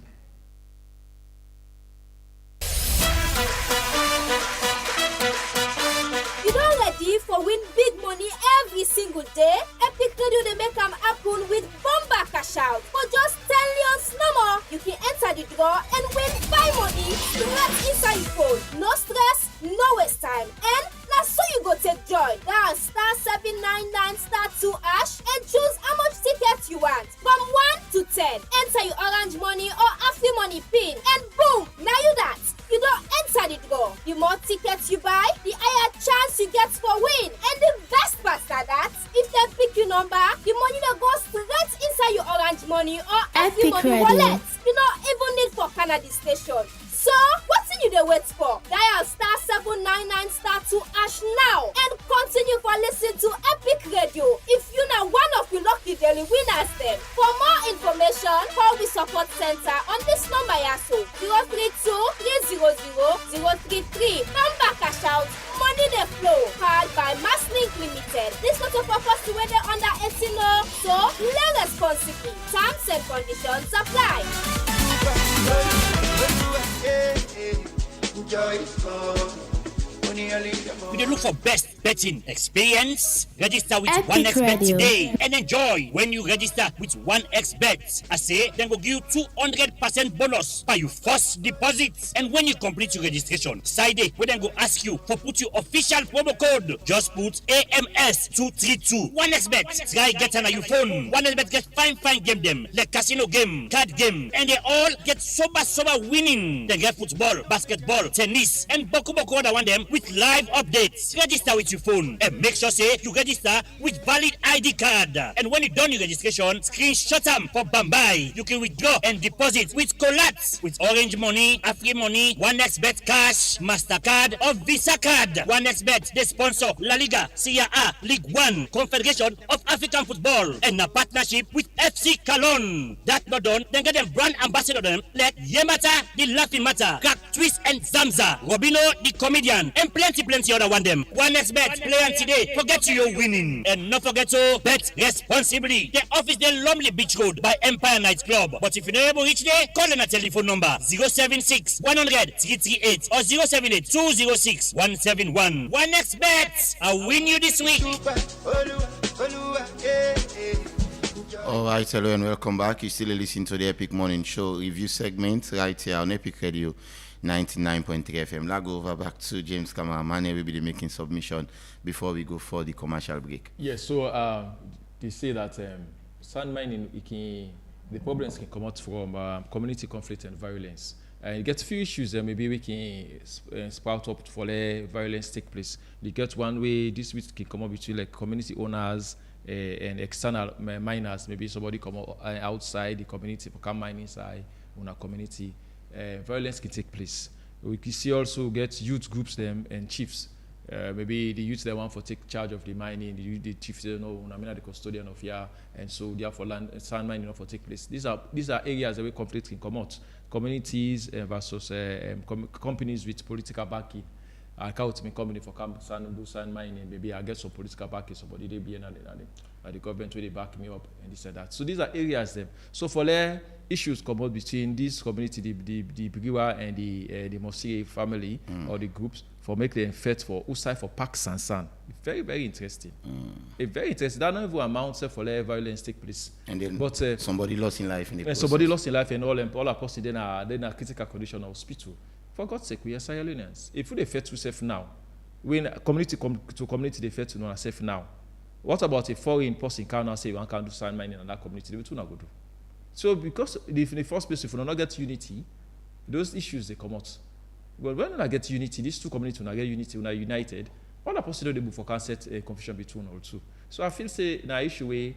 You don't ready for win big money every single day? Epic Radio they make them happen with bomba cash out. For just 10 leons no more, you can enter the draw and win buy money straight inside your phone. No stress, no waste time. And that's so you go take joy. Dial *799*2# and choose how much tickets you want from 1 to 10. Enter your orange money or Afri money pin, and boom, now you that. You don't enter the draw. The more tickets you buy, the higher chance you get for win. And the best part is that if they pick your number, the money that goes straight inside your orange money or Afri money wallet. You don't even need for Canada station. So, what's you they wait for? Dial *799*2# now and continue for listening to Epic Radio. If you know one of your lucky daily winners then. For more information, call the support center on this number yaso 032-300-033. Come back cash out, money the flow, powered by Masslink Limited. This not a purpose to whether under 18 law, so play responsibly. Terms and conditions apply. You dey look for best betting experience? Register with Epic 1xBet Radio. today and enjoy. When you register with 1xBet, I say dem go give you 200% bonus by your first deposit. And when you complete your registration, side day wey dem go ask you for put your official promo code. Just put AMS232. 1xBet, try get on your phone. 1xBet get fine game them like casino game, card game, and they all get sober winning. They get football, basketball, tennis, and boku other one them with live updates. events. Register with your phone and make sure say you register with valid ID card. And when you done your registration, screenshot them for Bambai. You can withdraw and deposit with Colats, with Orange Money, Afri Money, 1xBet Cash, MasterCard, or Visa Card. 1xBet, they sponsor La Liga, Serie A, League One, Confederation of African Football, and a partnership with FC Cologne. That not done, then get them brand ambassador them like Yemata, the Laughing Matter, Crack Twist and Zamza, Robino, the comedian, and plenty other one them. 1xBet, play on today, forget you are winning. And not forget to bet responsibly. The office the Lumley Beach Road by Empire Night Club. But if you're not able to reach there, call on a telephone number 076 100 338 or 078 206 171. 1xBet, I'll win you this week. All right, hello and welcome back. You still listen to the Epic Morning Show review segment right here on Epic Radio 99.3 FM. Let's go over back to James Cameraman. We'll be making submission before we go for the commercial break. Yes, so they say that sand mining, the problems can come out from community conflict and violence. And you get few issues that maybe we can sprout up for violence take place. You get one way this week can come up between like community owners and external miners. Maybe somebody come outside the community for come mine inside on a community. Violence can take place. We can see also get youth groups them and chiefs. Maybe the youth they want to take charge of the mining, the chiefs they know I mean the custodian of here, and so therefore sand mining for take place. These are areas where conflict can come out. Communities versus companies with political backing. I can't me company for sand mining. Maybe I get some political backing. Somebody they be and the government where they back me up and this and that. So these are areas them. So for there issues come out between this community, the Bigiwa and the Mosire family or the groups for make them fight for outside for Park Sansan. Very, very interesting. Very interesting. That not even amounts for violence take place. And then but somebody lost in life in the process. Somebody lost in life and all are person then are critical condition of hospital. For God's sake, we are Sierra Leoneans. If we fight to safe now, when community come to community they fight to know safe now. What about a foreign person can now say one can do sand mining in that community? We too not go do. So because in the first place, if we don't get unity, those issues they come out. But when I get unity, these two communities when I get unity, when I united, all the possible for can set a confusion between all two. So I feel say na issue where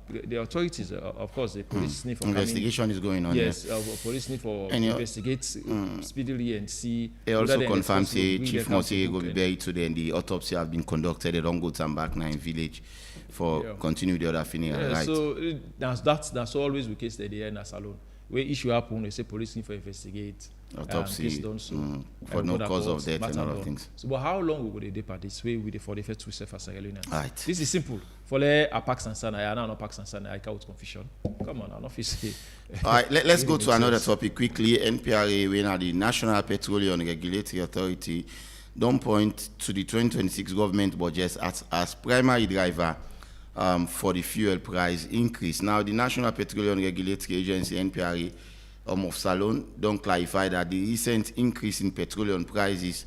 the authorities, of course, the police need for investigation is going on. Yes, police need for investigate speedily and see. They also confirm say Chief Mosi will be buried today, and the autopsy have been conducted. They don't go to back now in village for continue the other funeral. Yeah, right. So that's always the case that they end as alone. Where issue happen, they say police need for investigate. Autopsy for no cause of death and other things. So, but how long will they depart this way with the 45 to self as Sierra Leoneans? Right. This is simple. For a Pax and Sana, I know Pax and Sana, I can't confusion. Come on, office. All right, let's go to another topic quickly. NPRA, when the National Petroleum Regulatory Authority, don't point to the 2026 government budget as primary driver for the fuel price increase. Now, the National Petroleum Regulatory Agency, NPRA, of Salon, don't clarify that the recent increase in petroleum prices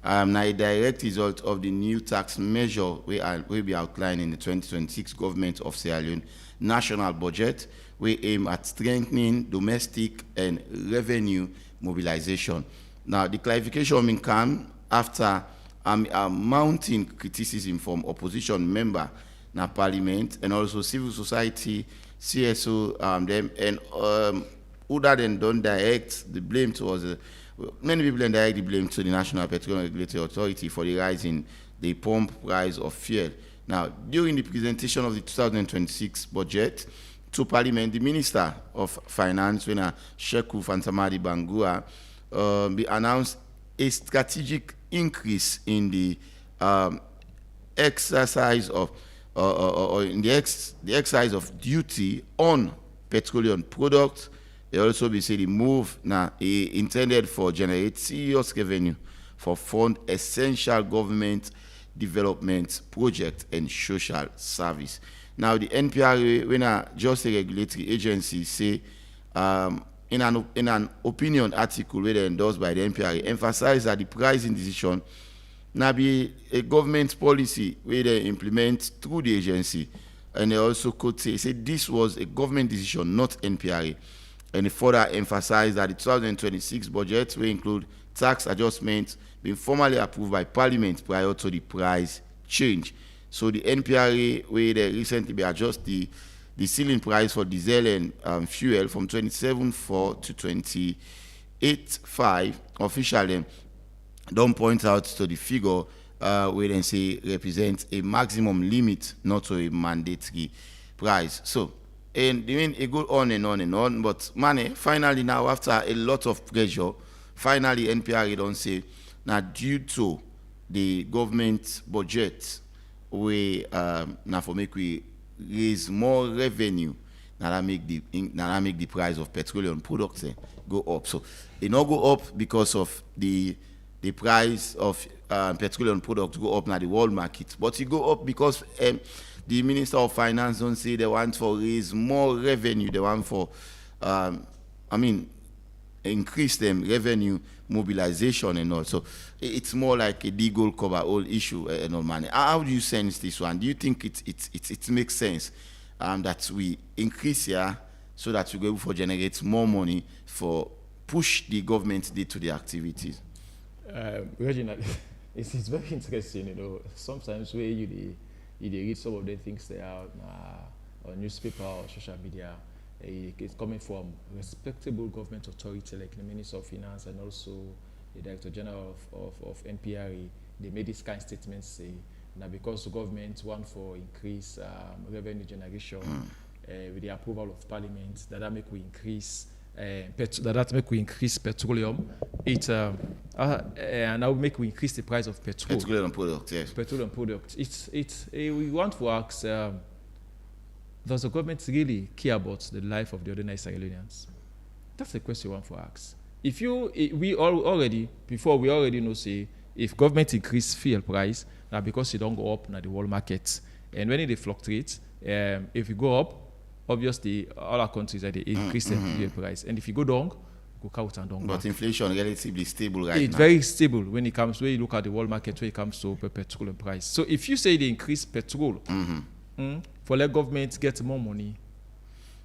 now a direct result of the new tax measure will be outlined in the 2026 government of Sierra Leone national budget. We aim at strengthening domestic and revenue mobilization. Now, the clarification will come after mounting criticism from opposition member na parliament and also civil society, CSO, them and other than don't direct the blame towards many people then direct the blame to the National Petroleum Regulatory Authority for the rise in the pump price of fuel. Now, during the presentation of the 2026 budget to Parliament, the Minister of Finance, Sheku Fantamadi Bangura, announced a strategic increase in the exercise of the exercise of duty on petroleum products. They also be say the move now intended for generate serious revenue for fund essential government development project and social service. Now the NPRA, when just a regulatory agency, say in an opinion article where they endorsed by the NPRA, emphasize that the pricing decision now be a government policy where they implement through the agency, and they also could say this was a government decision, not NPRA. And it further emphasized that the 2026 budget will include tax adjustments being formally approved by Parliament prior to the price change. So the NPRA, where they recently be adjust the ceiling price for diesel and fuel from 27.4 to 28.5, officially don't point out to the figure where they say represents a maximum limit, not to a mandatory price. So, and I mean, it goes on and on and on, but money, finally now, after a lot of pressure, finally NPRA don't say, now due to the government budget, we now for make we raise more revenue, now that make the price of petroleum products go up. So it not go up because of the price of petroleum products go up now the world market, but it go up because the Minister of Finance don't say they want to raise more revenue, they want for increase them revenue mobilization and all. So it's more like a legal cover all issue and all money. How do you sense this one? Do you think it makes sense that we increase here so that we go able to generate more money for push the government to the activities? Reginald, it's very interesting, you know. Sometimes where you read some of the things they are on newspaper or social media, it's coming from respectable government authority like the Minister of Finance and also the Director General of NPRA. They made this kind of statements say that because the government want for increase revenue generation with the approval of Parliament, that make we increase petroleum. It and now make we increase the price of petrol. Petroleum products, yes. Petroleum products. We want to ask. Does the government really care about the life of the ordinary Sierra Leoneans? That's the question we want to ask. We already know, say, if government increase fuel price, now because it don't go up in the world market, and when it fluctuates, if it go up, obviously all our countries they increase the fuel price, and if you go down, go out and down. But inflation relatively stable right now. It's very stable when it comes when you look at the world market when it comes to petroleum price. So if you say they increase petrol. For let government get more money,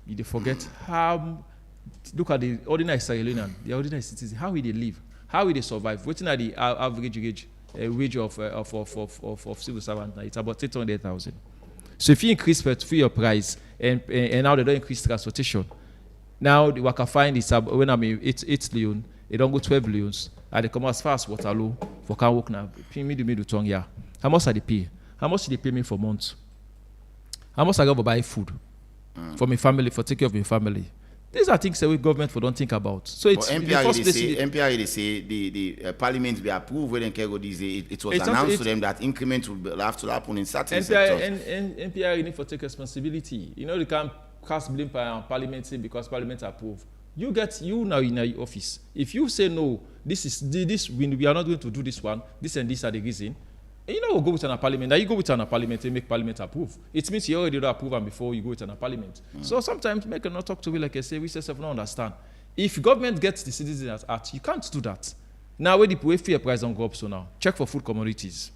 they forget how. Look at the ordinary Sierra Leonean, the ordinary citizen. How will they live? How will they survive? What's at the average wage of civil servant now? It's about 800,000. So if you increase fuel price and now they don't increase transportation, now the worker find is when it's Leone, they don't go 12 Leones, and they come as far as Waterloo for can work now. Pay me the tongue here. How much are they pay? How much do they pay me for months? How much I go to buy food for my family, for take care of my family? These are things that we government don't think about. So it's NPRA they say the Parliament be approved when it was announced to them that increment will have to happen in certain sectors. NPRA need to take responsibility. You know, they can't cast blame on Parliament because Parliament approve. You now in your office. If you say no, this we are not going to do this one. This and this are the reason. You know, go with an parliament. Now you go with an parliament and make parliament approve. It means you already approve and before you go with an parliament. So sometimes make a not talk to me like I say, we say self not understand. If government gets the citizens at, you can't do that. Now where the fuel price don't go up so now. Check for food commodities.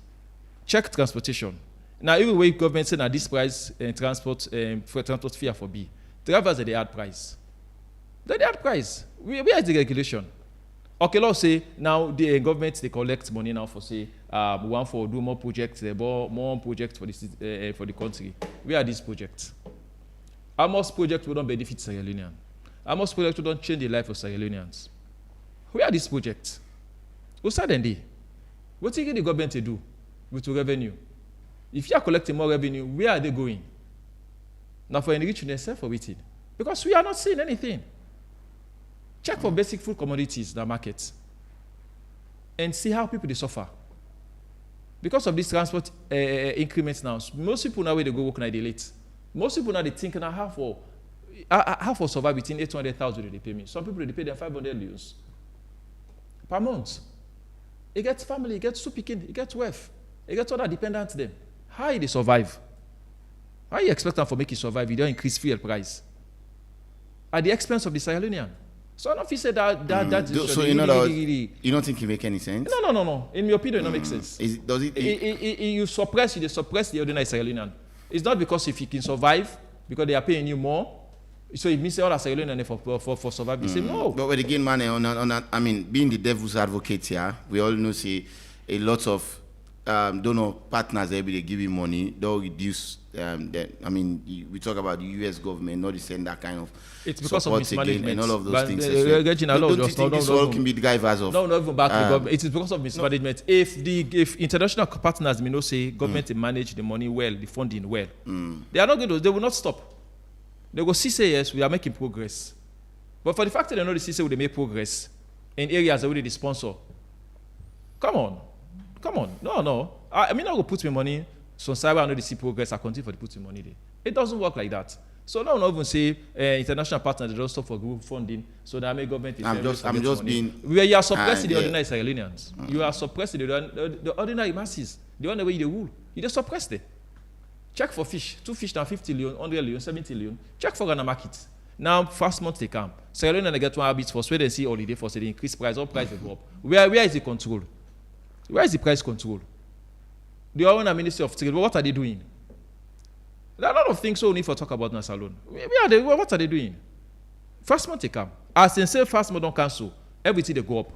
Check transportation. Now even way government say that this price transport fare for B. Drivers are the hard price. They're the hard price. Where is the regulation? Okay, let's say now the government they collect money now for say we want for do more projects, more projects for the country. Where are these projects? How much projects will not benefit Sierra Leonean? How much projects will not change the life of Sierra Leoneans? Where are these projects? What's that then? What do you think the government to do with the revenue? If you are collecting more revenue, where are they going? Now for enriching themselves for waiting. Because we are not seeing anything. Check for basic food commodities in the market and see how people they suffer. Because of these transport increments now, most people now where they go work now they late. Most people now they think now how for survive between 800,000 they pay me. Some people they pay them 500 Leones per month. It gets family, it gets soup picking, it gets wealth, it gets other dependents them. How they survive? How you expect them for make it survive? You don't increase fuel price at the expense of the Sierra Leonean. So I don't know if you said that so you know you don't think it make any sense? No. In my opinion, it don't make sense. You suppress the ordinary Sierra Leonean. It's not because if you can survive, because they are paying you more, So it means all that Sierra Leone for survival. Say no. But again, man, I mean, being the devil's advocate here, we all know say a lot of donor partners every day giving money, they'll reduce. I mean, we talk about the U.S. government not send that kind of it's because of mismanagement and all of those but things. Don't you think this all can be the drivers of? No, not even back to the government. It is because of mismanagement. No. If international partners may not say government manage the money well, the funding well, they are not going to. They will not stop. They will say yes, we are making progress. But for the fact that they know the say they make progress in areas where they sponsor, come on. No. I mean, I will put my money. So cyber, I know they see progress. I continue for the putting money there. It doesn't work like that. So now, not even say international partners they don't stop for group funding. So that make government. I'm just being. Where you are suppressing the ordinary Sierra-Leoneans. You are suppressing the ordinary masses. The only way you rule, you just suppress them. Check for fish. 2 fish now 50 million, 100 million, 70 million. Check for Ghana market. Now, first month they come. Sierra Leone they get 1 habit for where they see holiday for say they increase price, all price they go up. Where is the control? Where is the price control? They are on a Ministry of Trade. But what are they doing? There are a lot of things we need to talk about now alone. What are they doing? First month they come. As they say first month don't cancel, everything they go up.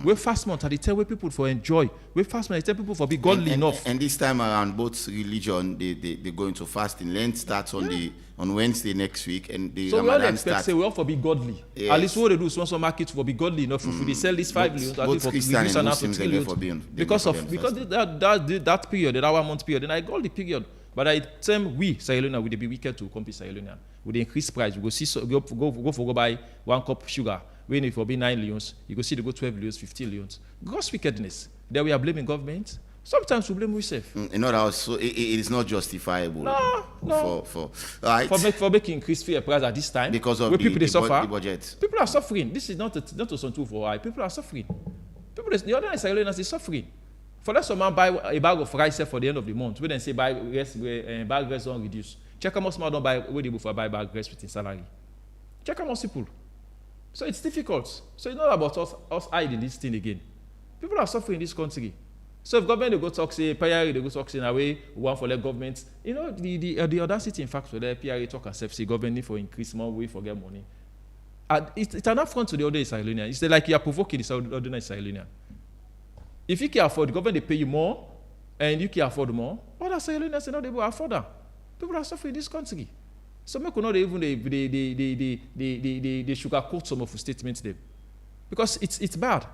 Where first month, they tell where people for enjoy. Where first month, they tell people for be godly enough. And this time around, both religion, they go into fasting. Lent starts on Wednesday next week, and the so Ramadan we all expect say we all for be godly. Yes. At least what they do is sponsor market for be godly enough. If they sell this 5 million, both Christian and Muslims they go for being because that period, that 1 month period, and I call the period. But I tell we Sierra Leone would be wicked to compete Sierra Leone. Would increase price? We go buy 1 cup sugar. When it will be 9 leons, you go see they go 12 leons, 15 leons. Gross wickedness. There we are blaming government. Sometimes we blame ourselves. In other words, so it is not justifiable. No. Right. For making increased fuel price at this time. Because of people they suffer. The budget. People are suffering. This is not a something for why. People are suffering. The other Sierra Leoneans is suffering. For that someone buy a bag of rice for the end of the month. We then say bag rice don't reduce. Check how much more don't buy where they go for buy bag rice with salary. Check how much people. So it's difficult. So it's not about us hiding this thing again. People are suffering in this country. So if government they go talk say PRA they go talk in a way we want for let government, the audacity in fact for the PRA talk and say government need for increase more way for get money. It's an affront to the ordinary Sierra Leonean. It's like you are provoking the ordinary Sierra Leonean. If you can afford, the government they pay you more, and you can afford more. Other Sierra Leoneans are not able to afford that. People are suffering in this country. So make not even the sugarcoat some of the statements there, because it's bad.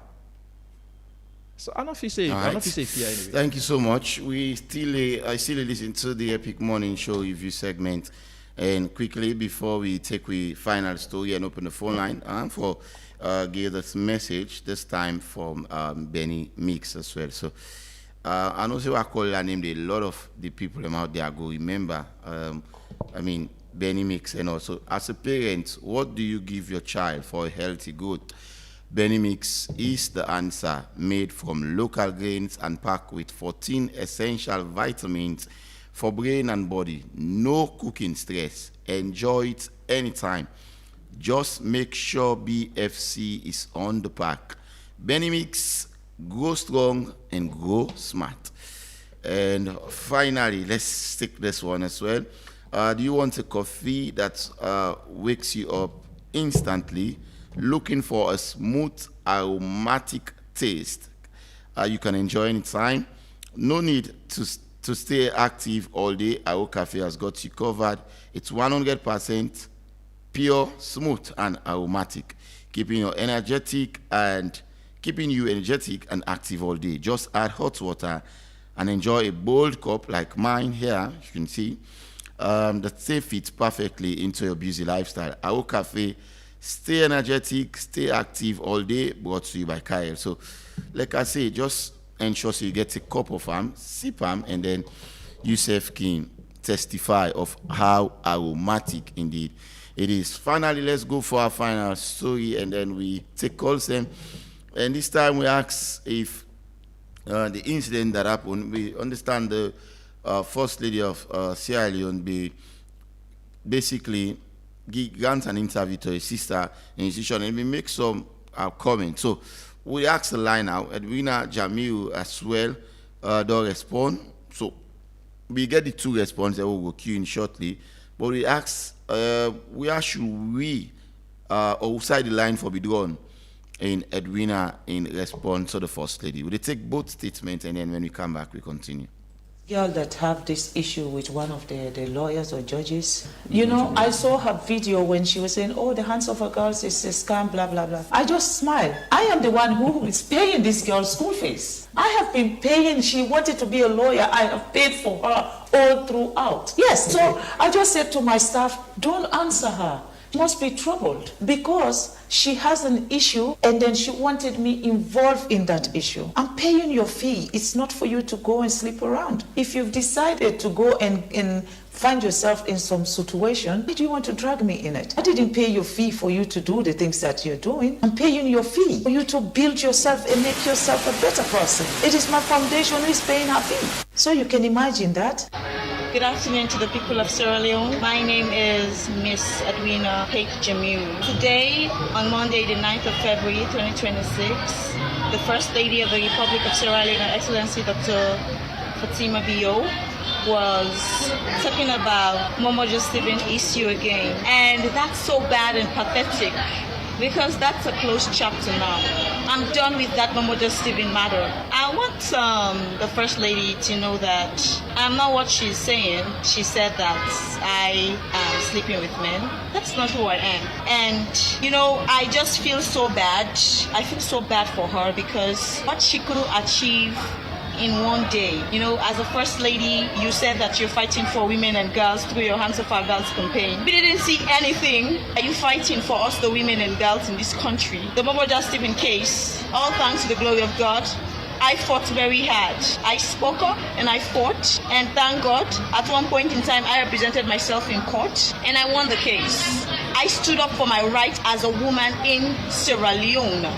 So I don't feel safe. I don't feel safe here anyway. Thank you so much. I still listen to the Epic Morning Show review segment, and quickly before we take the final story and open the phone line for give this message this time from Benny Mix as well. So I know I call her name. A lot of the people out there go remember. I mean. Benny Mix, and also as a parent, what do you give your child for a healthy growth? Benny Mix is the answer, made from local grains and packed with 14 essential vitamins for brain and body. No cooking stress. Enjoy it anytime. Just make sure BFC is on the pack. Benny Mix, grow strong and grow smart. And finally, let's take this one as well. Do you want a coffee that wakes you up instantly, looking for a smooth, aromatic taste you can enjoy anytime? No need to stay active all day. Our Cafe has got you covered. It's 100% pure, smooth, and aromatic, keeping you energetic and active all day. Just add hot water and enjoy a bold cup like mine here, you can see. That fits perfectly into your busy lifestyle. Our Cafe, stay energetic, stay active all day, brought to you by Kyle. So, like I say, just ensure so you get a cup of them, sip them, and then yourself can testify of how aromatic indeed it is. Finally, let's go for our final story, and then we take calls. And this time we ask if the incident that happened, we understand the First Lady of Sierra Leone basically grants an interview to a sister institution, and we make some comments. So we ask the line now. Edwina Jamil as well don't respond. So we get the 2 responses that we will queue in shortly. But we ask, where should we, outside the line for be drawn in Edwina in response to the First Lady? Will they take both statements, and then when we come back, we continue? Girl that have this issue with one of the lawyers or judges. You know, I saw her video when she was saying, oh, the hands of a girl is a scam, blah, blah, blah. I just smiled. I am the one who is paying this girl's school fees. I have been paying, she wanted to be a lawyer. I have paid for her all throughout. Yes, so I just said to my staff, don't answer her. She must be troubled because she has an issue and then she wanted me involved in that issue. I'm paying your fee. It's not for you to go and sleep around. If you've decided to go and find yourself in some situation, why do you want to drag me in it? I didn't pay your fee for you to do the things that you're doing. I'm paying your fee for you to build yourself and make yourself a better person. It is my foundation who is paying her fee. So you can imagine that. Good afternoon to the people of Sierra Leone. My name is Miss Edwina Peck Jamiu. Today, on Monday, the 9th of February 2026, the First Lady of the Republic of Sierra Leone, Her Excellency Dr. Fatima Bio, was talking about Momojo Stephen issue again. And that's so bad and pathetic because that's a closed chapter now. I'm done with that Momojo Stephen matter. I want the First Lady to know that I'm not what she's saying. She said that I am sleeping with men. That's not who I am. And, you know, I just feel so bad. I feel so bad for her because what she couldn't achieve in one day. You know, as a First Lady, you said that you're fighting for women and girls through your Hands of Our Girls campaign. We didn't see anything. Are you fighting for us, the women and girls in this country? The Momojo Stephen case, all thanks to the glory of God, I fought very hard. I spoke up and I fought, and thank God, at one point in time, I represented myself in court and I won the case. I stood up for my right as a woman in Sierra Leone.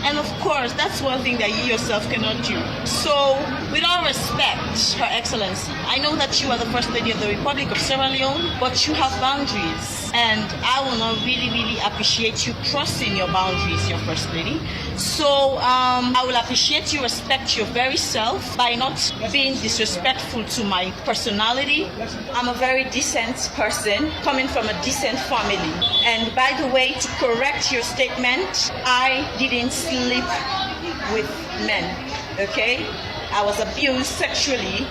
And of course, that's one thing that you yourself cannot do. So, with all respect, Her Excellency, I know that you are the First Lady of the Republic of Sierra Leone, but you have boundaries. And I will not really appreciate you crossing your boundaries, your First Lady. So, I will appreciate you respect your very self by not being disrespectful to my personality. I'm a very decent person, coming from a decent family. And by the way, to correct your statement, I didn't sleep with men, okay? I was abused sexually,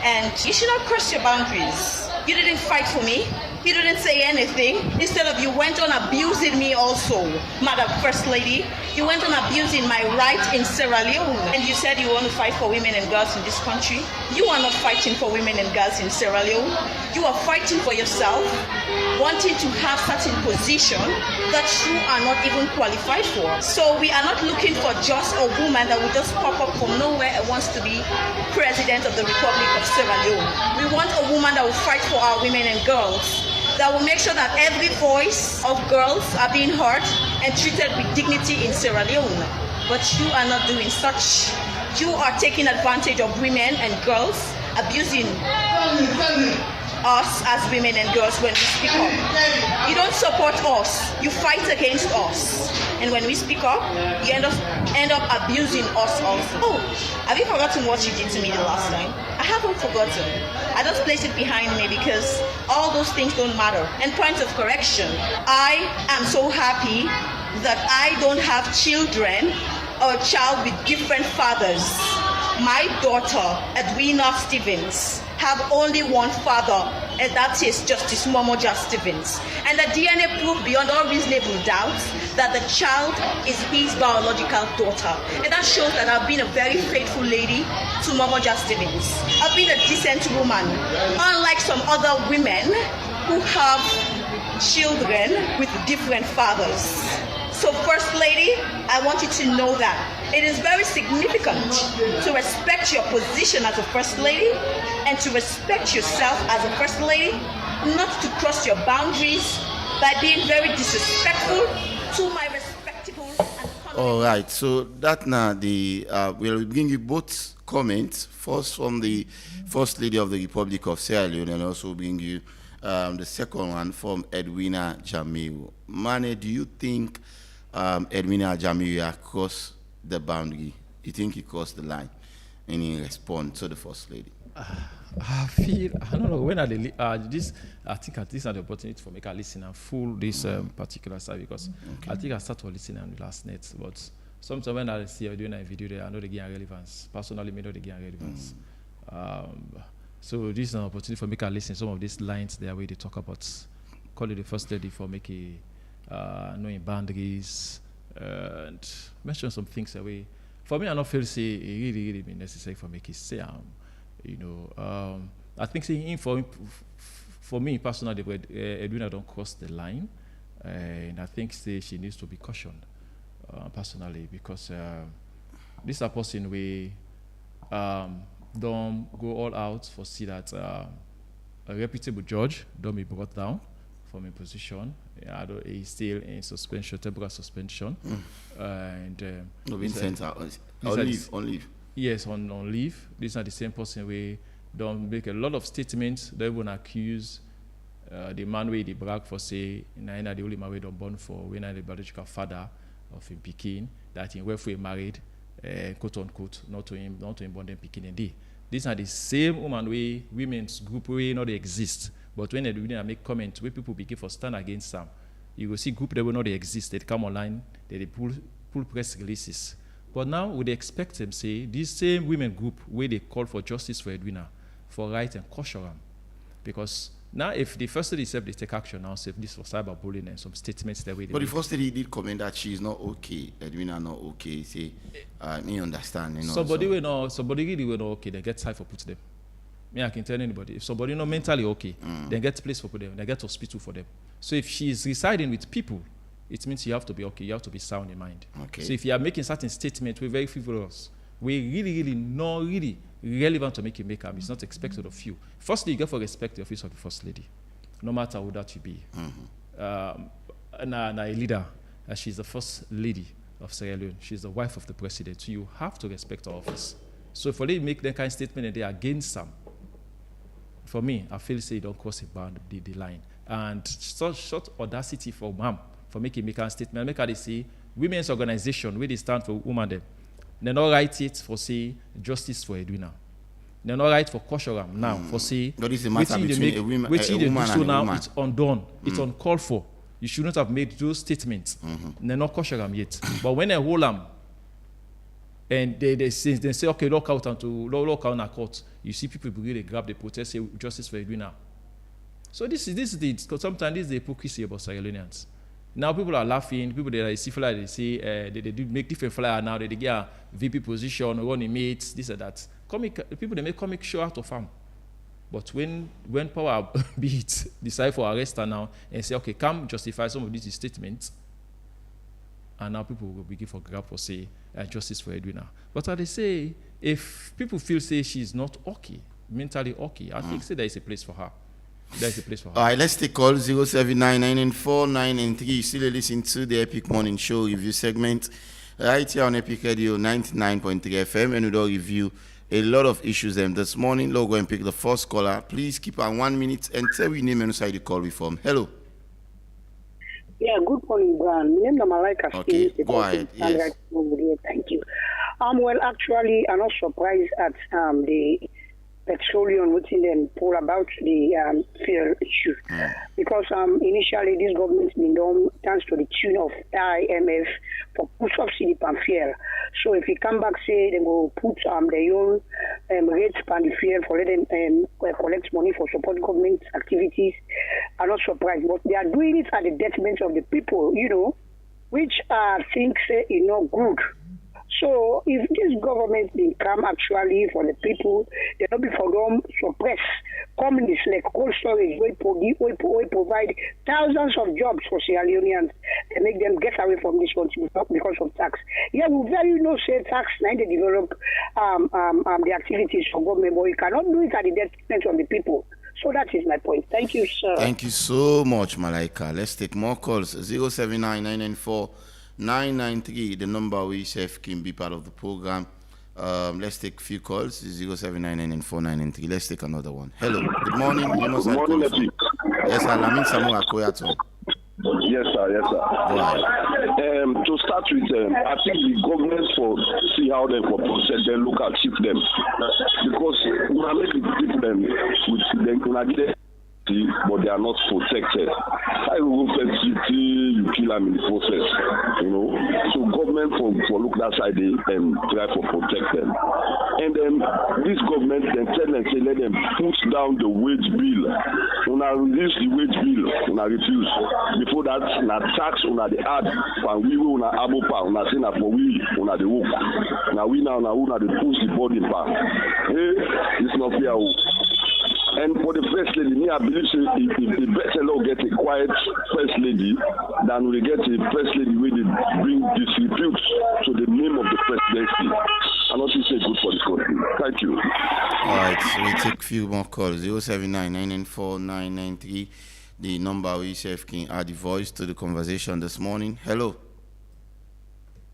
and you should not cross your boundaries. You didn't fight for me. You didn't say anything. Instead of you went on abusing me also, Madam First Lady. You went on abusing my right in Sierra Leone. And you said you want to fight for women and girls in this country. You are not fighting for women and girls in Sierra Leone. You are fighting for yourself, wanting to have certain position that you are not even qualified for. So we are not looking for just a woman that will just pop up from nowhere and wants to be president of the Republic of Sierra Leone. We want a woman that will fight for our women and girls, that will make sure that every voice of girls are being heard and treated with dignity in Sierra Leone. But you are not doing such. You are taking advantage of women and girls, abusing us as women and girls when we speak up. You don't support us, you fight against us. And when we speak up, you end up abusing us also. Oh, have you forgotten what you did to me the last time? I haven't forgotten. I just place it behind me because all those things don't matter. And point of correction, I am so happy that I don't have children or a child with different fathers. My daughter, Edwina Stevens, have only one father, and that is Justice Momojo Stevens. And the DNA proved beyond all reasonable doubt that the child is his biological daughter. And that shows that I've been a very faithful lady to Momojo Stevens. I've been a decent woman, unlike some other women who have children with different fathers. So First Lady, I want you to know that it is very significant to respect your position as a First Lady and to respect yourself as a First Lady, not to cross your boundaries by being very disrespectful to my respectable and all right, so that now we'll bring you both comments, first from the First Lady of the Republic of Sierra Leone, and also bring you the second one from Edwina Jamiu. Mane, do you think Edwina Jamiu crossed the boundary? You think he crossed the line in response to the First Lady? I feel, I don't know, when I this, I think this is an opportunity for me to listen and full this particular side, because I think I started listening on the last net, but sometimes when I see you doing a video there, I know they gain relevance. Personally, me know they gain relevance. So this is an opportunity for me to listen some of these lines there where they talk about, call it the first lady for making knowing boundaries, and mention some things that way. For me, I don't feel say it really be necessary for me to say I think saying for me personally, Edwina don't cross the line, and I think say she needs to be cautioned personally, because this is a person we don't go all out for see that a reputable judge don't be brought down from a position. He's still in suspension, temporary suspension, and no being sent out on leave. Yes, on leave. These are the same person we don't make a lot of statements. They won't accuse the man where they brag for say, Naina the only man we don't born for, when I the biological father of him Pekin, that in wherefore he married, quote unquote, not to him born them Pekin indeed. These are the same woman way women's group way not they exist. But when they make comments where people begin for stand against them, you will see group that will not they exist. They come online, they pull press releases. But now would they expect them say this same women group where they call for justice for Edwina, for right and caution, because now if the first lady said they take action now, say this was cyberbullying and some statements that way. But the first lady did comment that she is not okay, Edwina not okay. Say, me understand, you know. Somebody really will know okay. They get time for put them. Me, I can tell anybody if somebody not mentally okay, then get place for put them. They get hospital for them. So if she is residing with people, it means you have to be okay. You have to be sound in mind. Okay. So if you are making certain statements, we're very frivolous. We're really not really relevant to make you make them. It's not expected of you. Firstly, you get for respect the office of the first lady, no matter who that you be. And a leader, she's the first lady of Sierra Leone. She's the wife of the president. So you have to respect her office. So if they make that kind of statement and they are against them, for me, I feel say you don't cross the line. And such short audacity for mom for making a statement. Make her they say women's organization where they stand for women them. They not write it for say justice for Edwina. They not write for Koshoram now for say no, this is a matter between a woman and a now woman. It's undone. It's uncalled for. You shouldn't have made those statements. They're not Koshoram yet. But when they hold them and they say okay, lock out on a court, you see people really grab the protest, say justice for Edwina. So this is the sometimes this is the hypocrisy about Sierra Leoneans. Now people are laughing. People they see flyer, they say they do make different flyer now. They get a VP position, running mates, this and that. People they make comic show out of them. But when power be it decide for arrest her now and say okay, come justify some of these statements, and now people will begin for grab for say justice for Edwina. But as they say, if people feel say she's not okay, mentally okay, I think say there is a place for her. There's a place for her. All right, let's take call 07999493. You still listen to the Epic Morning Show review segment right here on Epic Radio 99.3 FM, and we will review a lot of issues them this morning. We'll go and pick the first caller. Please keep on 1 minute and tell your name and side the call we from. Hello. Yeah, good morning, Brian. My name is Malaika. Okay, go ahead. Yes. Thank you. Well, actually, I'm not surprised at the petroleum within them poll about the fuel issue, because initially this government's been done thanks to the tune of IMF for put subsidy on fuel. So if you come back say they will put their own rates on the fuel for letting collect money for support government activities, I'm not surprised, but they are doing it at the detriment of the people, which I think is not good. So if this government will come actually for the people, they don't be for them suppress companies like cold storage, we provide thousands of jobs for Sierra Leoneans and make them get away from this country because of tax. Yeah, we very say tax now they develop the activities for government, but you cannot do it at the detriment of the people. So that is my point. Thank you, sir. Thank you so much, Malaika. Let's take more calls. 079994993, the number we chef can be part of the program. Let's take a few calls. 079994993. Let's take another one. Hello. Good morning. Good morning, Epic. Yes, sir. Lamin Samu Akoyato. Yes, sir. Yes, sir. Go ahead. To start with, I think the government for see how they for process them, look at keep them because when I make it keep them with them, when I get but they are not protected. I will first you kill them in the process, you know. So government for look that side they try to protect them, and then this government then tell them say let them push down the wage bill. When I reduce the wage bill, when I refuse. Before that, na tax when I the add, and we will na abo pa, when I say na for we, when I the work. Now we now they push the body back. Hey, it's not fair. And for the first lady, me I believe it's better to get a quiet first lady than we get a first lady where they bring disrepute to the name of the presidency. And also say good for this country. Thank you. All right, so we take a few more calls. 079-994-993. The number we chef can add the voice to the conversation this morning. Hello.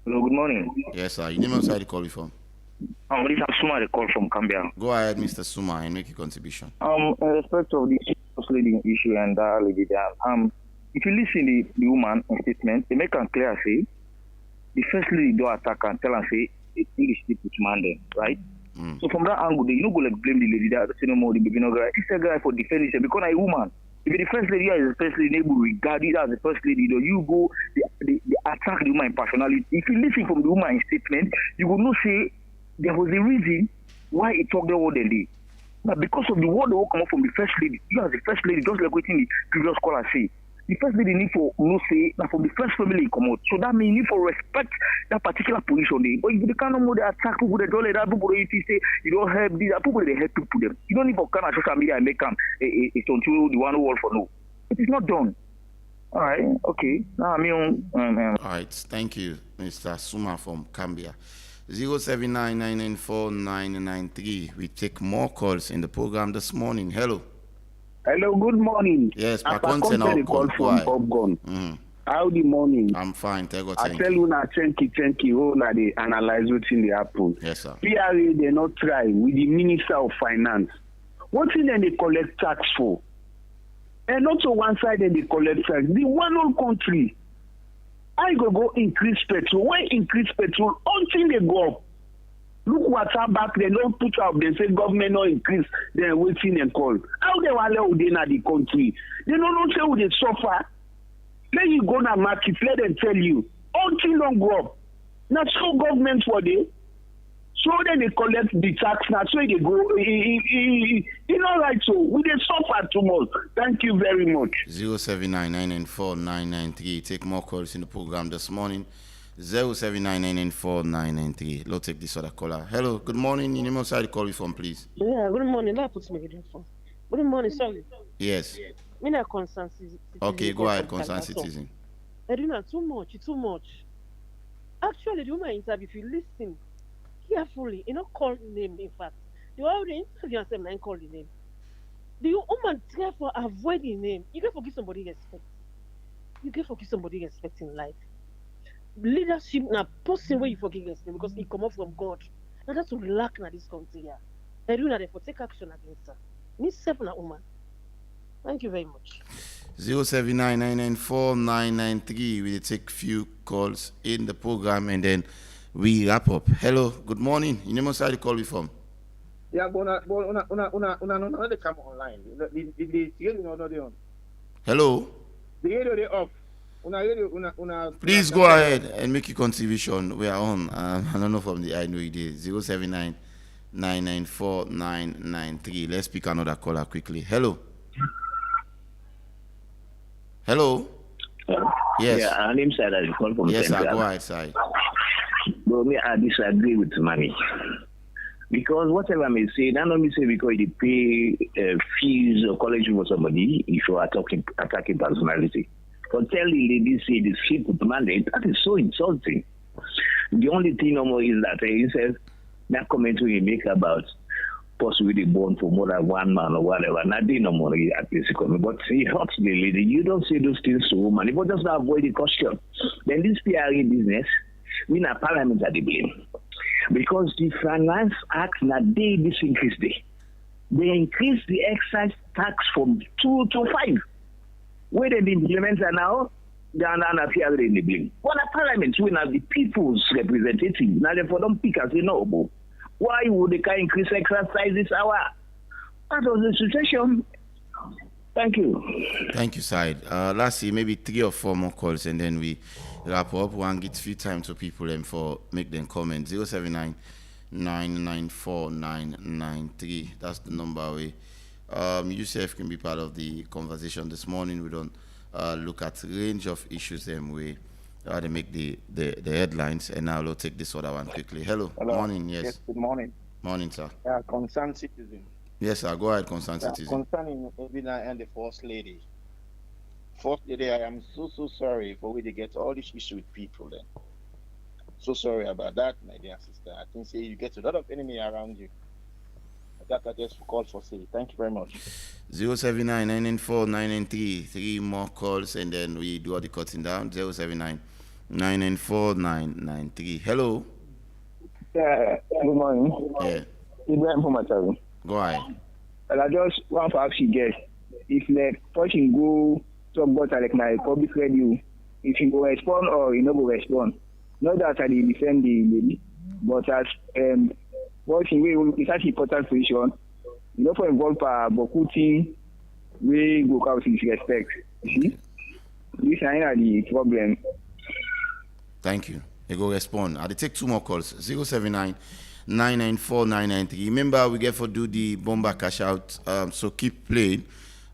Hello, good morning. Yes, sir. You name outside the call before. This is Suma, the call from Cambia. Go ahead, Mr. Suma, and make your contribution. In respect of the first lady issue and that lady there, if you listen to the woman statement, they make it clear, say, the first lady do attack and tell and say, English people demand them, right? So from that angle, you don't go like blame the lady that say no more, the baby no guy. It's a guy for defending her because I'm a woman. If the first lady is the first lady, they will regard it as the first lady. You go, they attack the woman personality. If you listen from the woman statement, you will not say, there was a reason why he talked the word they did. But because of the word that will come out from the first lady, you as the first lady, just like what the previous caller say, the first lady need for no say that from the first family come out. So that means you need for respect that particular position there. But if you can't know they attack people, they don't let that people if you say you don't help these people, they help people them. You don't need for kind of social media and make them it's until the one who for no. It is not done. All right, okay. Now All right, thank you, Mr. Suma from Cambia. 079-994-993. We take more calls in the program this morning. Hello. Hello, good morning. Yes, I call call from Popgun. How the morning? I'm fine. I tell you now, thank you. Oh, now they analyze what's in the happen. Yes, sir. PRA, they not try with the Minister of Finance. What's in they collect tax for? And also one side they collect tax. The one whole country. I go increase petrol. Why increase petrol? Until they go up. Look what's back. They don't put up. They say government not increase. They're waiting and call. How they want to in the country? They don't say they suffer. Then you go to market. Let them tell you. Until don't go up. Now so government for they. So then they collect the tax. Now so they go. You know right. So we they suffer too much. Thank you very much. 079-994-993. Take more calls in the program this morning. 079-994-993. Let's take this other caller. Hello, good morning. You name outside the call you from, please. Yeah, good morning. That puts me in phone. Good morning, sorry. Yes. Me not concerned citizen. Okay, go ahead, concerned citizen. I do not too much. Actually, the woman interview, if you listen carefully, you know, call the name, in fact. You already interview yourself and call the name. The woman therefore avoid the name. You can forgive somebody respect. You can forgive somebody respect in life. Leadership now person where you forgive yourself because it come up from God. Now that's what lack in this country here. I do not therefore take action against her. Me self na woman. Thank you very much. 079-994-993. We take few calls in the program and then we wrap up. Hello, good morning. You name outside the call we from. Yeah, una they come online. The radio not on. Hello. The radio they off. Una. Please go ahead and make your contribution. We are on. I don't know from the I know it is 079-994-993. Let's pick another caller quickly. Hello. Hello. Yes. Yeah, I'm inside. I call from. Yes, I go outside. But me, I disagree with money. Because whatever I may say, not only say because they pay fees or college for somebody if you are attacking personality. But tell the lady say the ship with mandate, that is so insulting. The only thing no more is that he says that comment we make about possibly born for more than one man or whatever. Nothing no more at least comment. But he hurts the lady. You don't say those things to woman. But just avoid the question. Then this PRA business, we na parliament are the blame. Because the Finance Act na they increase day. They increase the excise tax from 2 to 5. Where they implement now, Ghana appear in the blame. Well, the parliament, we have the people's representative. Now, therefore, don't pick as you know. Why would they can increase exercise this hour? That was the situation. Thank you. Thank you, Said. Let's see, maybe 3 or 4 more calls, and then we wrap up. One get few time to people and for make them comment. 079 994 993. That's the number we. Yusuf can be part of the conversation this morning. We don't look at range of issues them way they make the headlines, and now we'll take this other one quickly. Hello. Morning. Yes. Good morning. Morning, sir. Concerned citizen. Yes, sir. Go ahead, concerned citizen. Concerning Evina and the First Lady. First Lady, I am so sorry for we to get all this issue with people then. So sorry about that, my dear sister. I think say you get a lot of enemy around you. That I just called for say. Thank you very much. 079 994 993. 3 more calls, and then we do all the cutting down. 079 994 993. Hello. Yeah, good morning. Yeah. Ibrahim from Mataru. Go ahead. Well, I just want to ask you guys, if the person go talk about like my public radio, if you go respond or you no go respond, not that I defend the lady, but as watching way it's such important position, you know, for involve Boku team, we go out with respect. You see, this is the problem. Thank you. They go respond. I'll take 2 more calls. 079 994 993. Remember, we get for do the bomber cash out. So keep playing.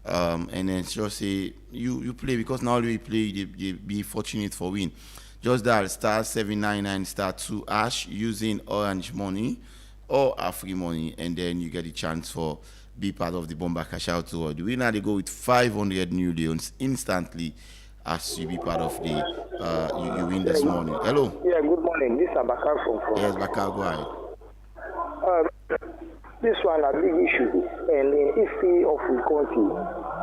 And then just say you play, because now we play, you be fortunate for win. Just dial *799 *2 # using orange money or free money, and then you get a chance for be part of the bomber cash out award. The winner, they go with 500 new leons instantly as you be part of the you win this morning. Hello. Yeah, good morning. This is Abakar from. Yes, Bakar, go ahead. This one a big issue, and in history of the country,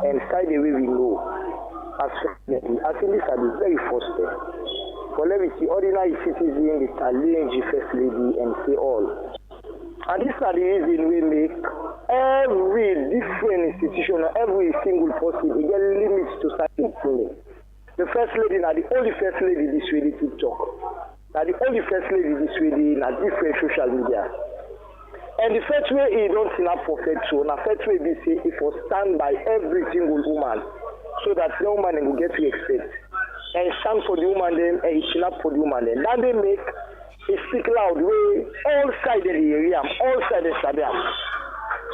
and side the way we know, I think this are the very first step. For let me see, ordinary citizen, they challenge the first lady and say all. And this are the reason we make every different institution, every single person, they get limits to certain things. The first lady, now the only first lady this way they TikTok. Now the only first lady this way they na different social media. And the first way he don't snap for first so now first way we say if will stand by every single woman so that the woman will get to expect. And stand for the woman then and snap for the woman then. Then they make a speak loud way all sides of the area, all sides of Sabiam.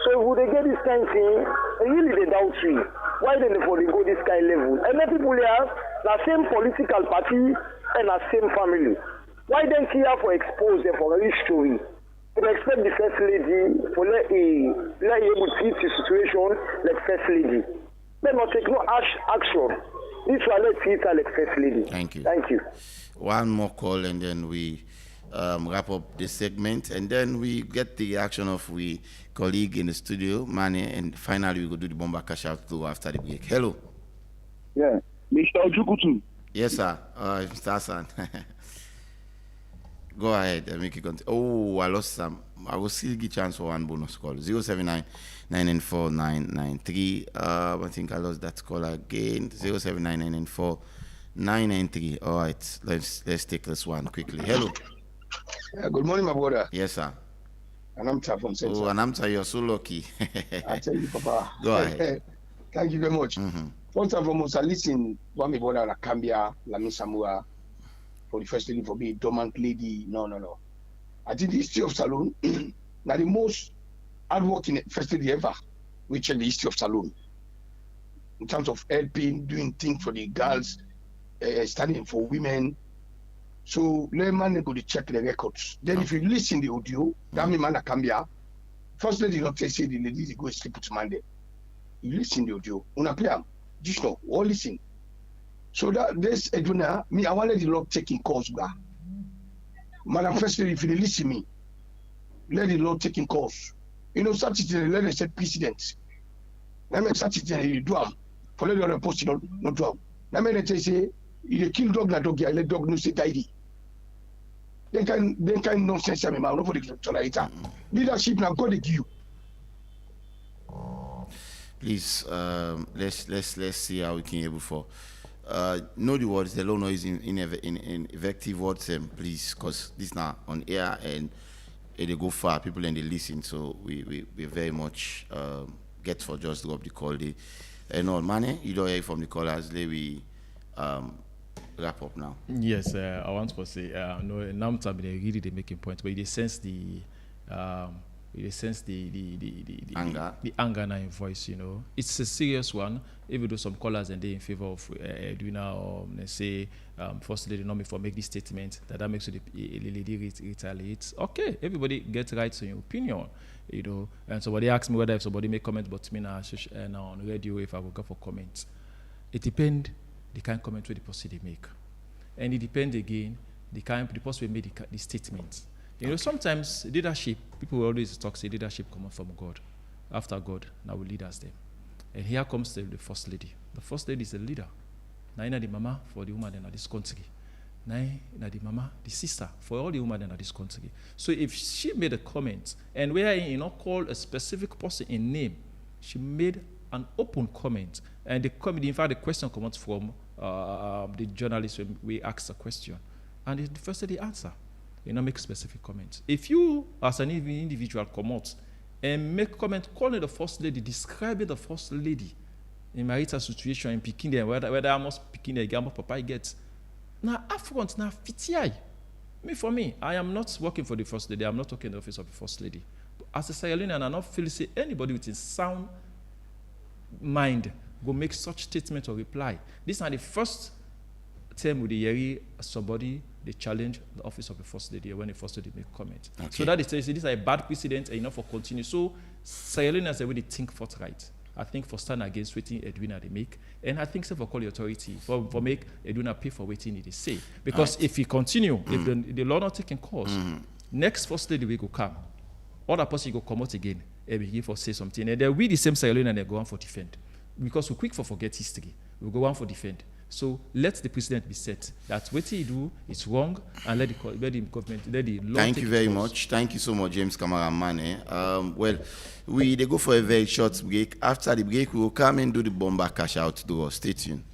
So would they get this kind of thing? Really they doubt you. Why then for they go this kind of level? And then people here, the same political party and the same family. Why then here for expose them for a history? We expect the first lady for let able to treat the situation like first lady. Let not take no action. This one let's treat her like first lady. Thank you. Thank you. One more call, and then we wrap up this segment, and then we get the action of we colleague in the studio, Mane, and finally we go do the bomber cash out too after the break. Hello. Yeah, Mr. Ojukutu. Yes, sir. Mr. Hassan. Go ahead and make it continue. Oh, I lost some. I will still give chance for one bonus call. 079 994 993. I think I lost that call again. 079 994 993. All right, let's take this one quickly. Hello. Good morning, my brother. Yes, sir. Anamta from Central. Oh, Anamta, you're so lucky. I tell you, Papa. Go ahead. Thank you very much. First and foremost, I listen to my brother, Kambia, Lami Samua, for the first lady, for being dormant lady. No. I think the history of Salone, now the most hardworking first lady ever, we check the history of Salone. In terms of helping, doing things for the girls, standing for women. So let man go to check the records. Then if you listen the audio, that mean man Kambia, first lady not say the lady go sleep with man there. You listen the audio, una play am, just know, all listen. So that this Edwina, me I want the Lord taking calls back. Madam First Lady, if you listen me, let the Lord taking calls. You know, such a let them set precedent. Let me such a you do am. For let the other post not do am. Let me say you kill dog na dog, let dog no say tidy. Then kind nonsense me, man. Nobody can tolerate it. Leadership now God give you. Please, let's see how we can able for know the words. The LEONE is in effective words, please, because this now on air and they go far. People and they listen, so we very much get for just drop the call. And all money you don't hear from the callers. We wrap up now. Yes, I want to say no. Now I'm really they making points, but they sense the anger in your voice. You know, it's a serious one. Even though some callers and they in favor of Edwina, or let's say first lady not for make this statement that makes the lady retaliate. Okay, everybody gets rights in your opinion. You know, and somebody asked me whether if somebody make comment about me now on radio if I will go for comments. It depends the kind of comment where the person they make, and it depends again the person will make the statement. You know, sometimes leadership, people always talk say leadership comes from God. After God, now we lead us them. And here comes the first lady. The first lady is the leader. Now the mama for the woman in this country. Now the mama, the sister for all the women in this country. So if she made a comment, and where you know call a specific person in name, she made an open comment, and the comment, in fact, the question comes from the journalist when we ask the question, and the first lady answer. You know, make specific comments. If you, as an individual, come out and make comment calling the first lady, describing the first lady in marital situation in picking them, whether I must picking the gamma papa gets. Now, affront, now, fitiai. For me, I am not working for the first lady. I'm not talking in the office of the first lady. But as a Sierra Leonean, I not feel to say anybody with a sound mind go make such statement or reply. This is not the first time with the Yeri somebody they challenge the office of the first lady when the first lady make comment. Okay. So that is this is a bad precedent and enough for continue. So Sierra Leoneans really think forthright. I think for stand against waiting Edwina they make, and I think so for call the authority for make Edwina pay for waiting they say. Because if he continue, if the law not taking course, next first lady will go come, other person go come out again and begin for say something, and they'll be the same Sierra Leonean and they go on for defend. Because we quick for forget history, we go on for defend. So let the precedent be set that what he do is wrong, and let the government, let the law. Thank you very much. Thank you so much, James Cameraman. Well, they go for a very short break. After the break, we will come and do the bomber cash out to us. Stay tuned.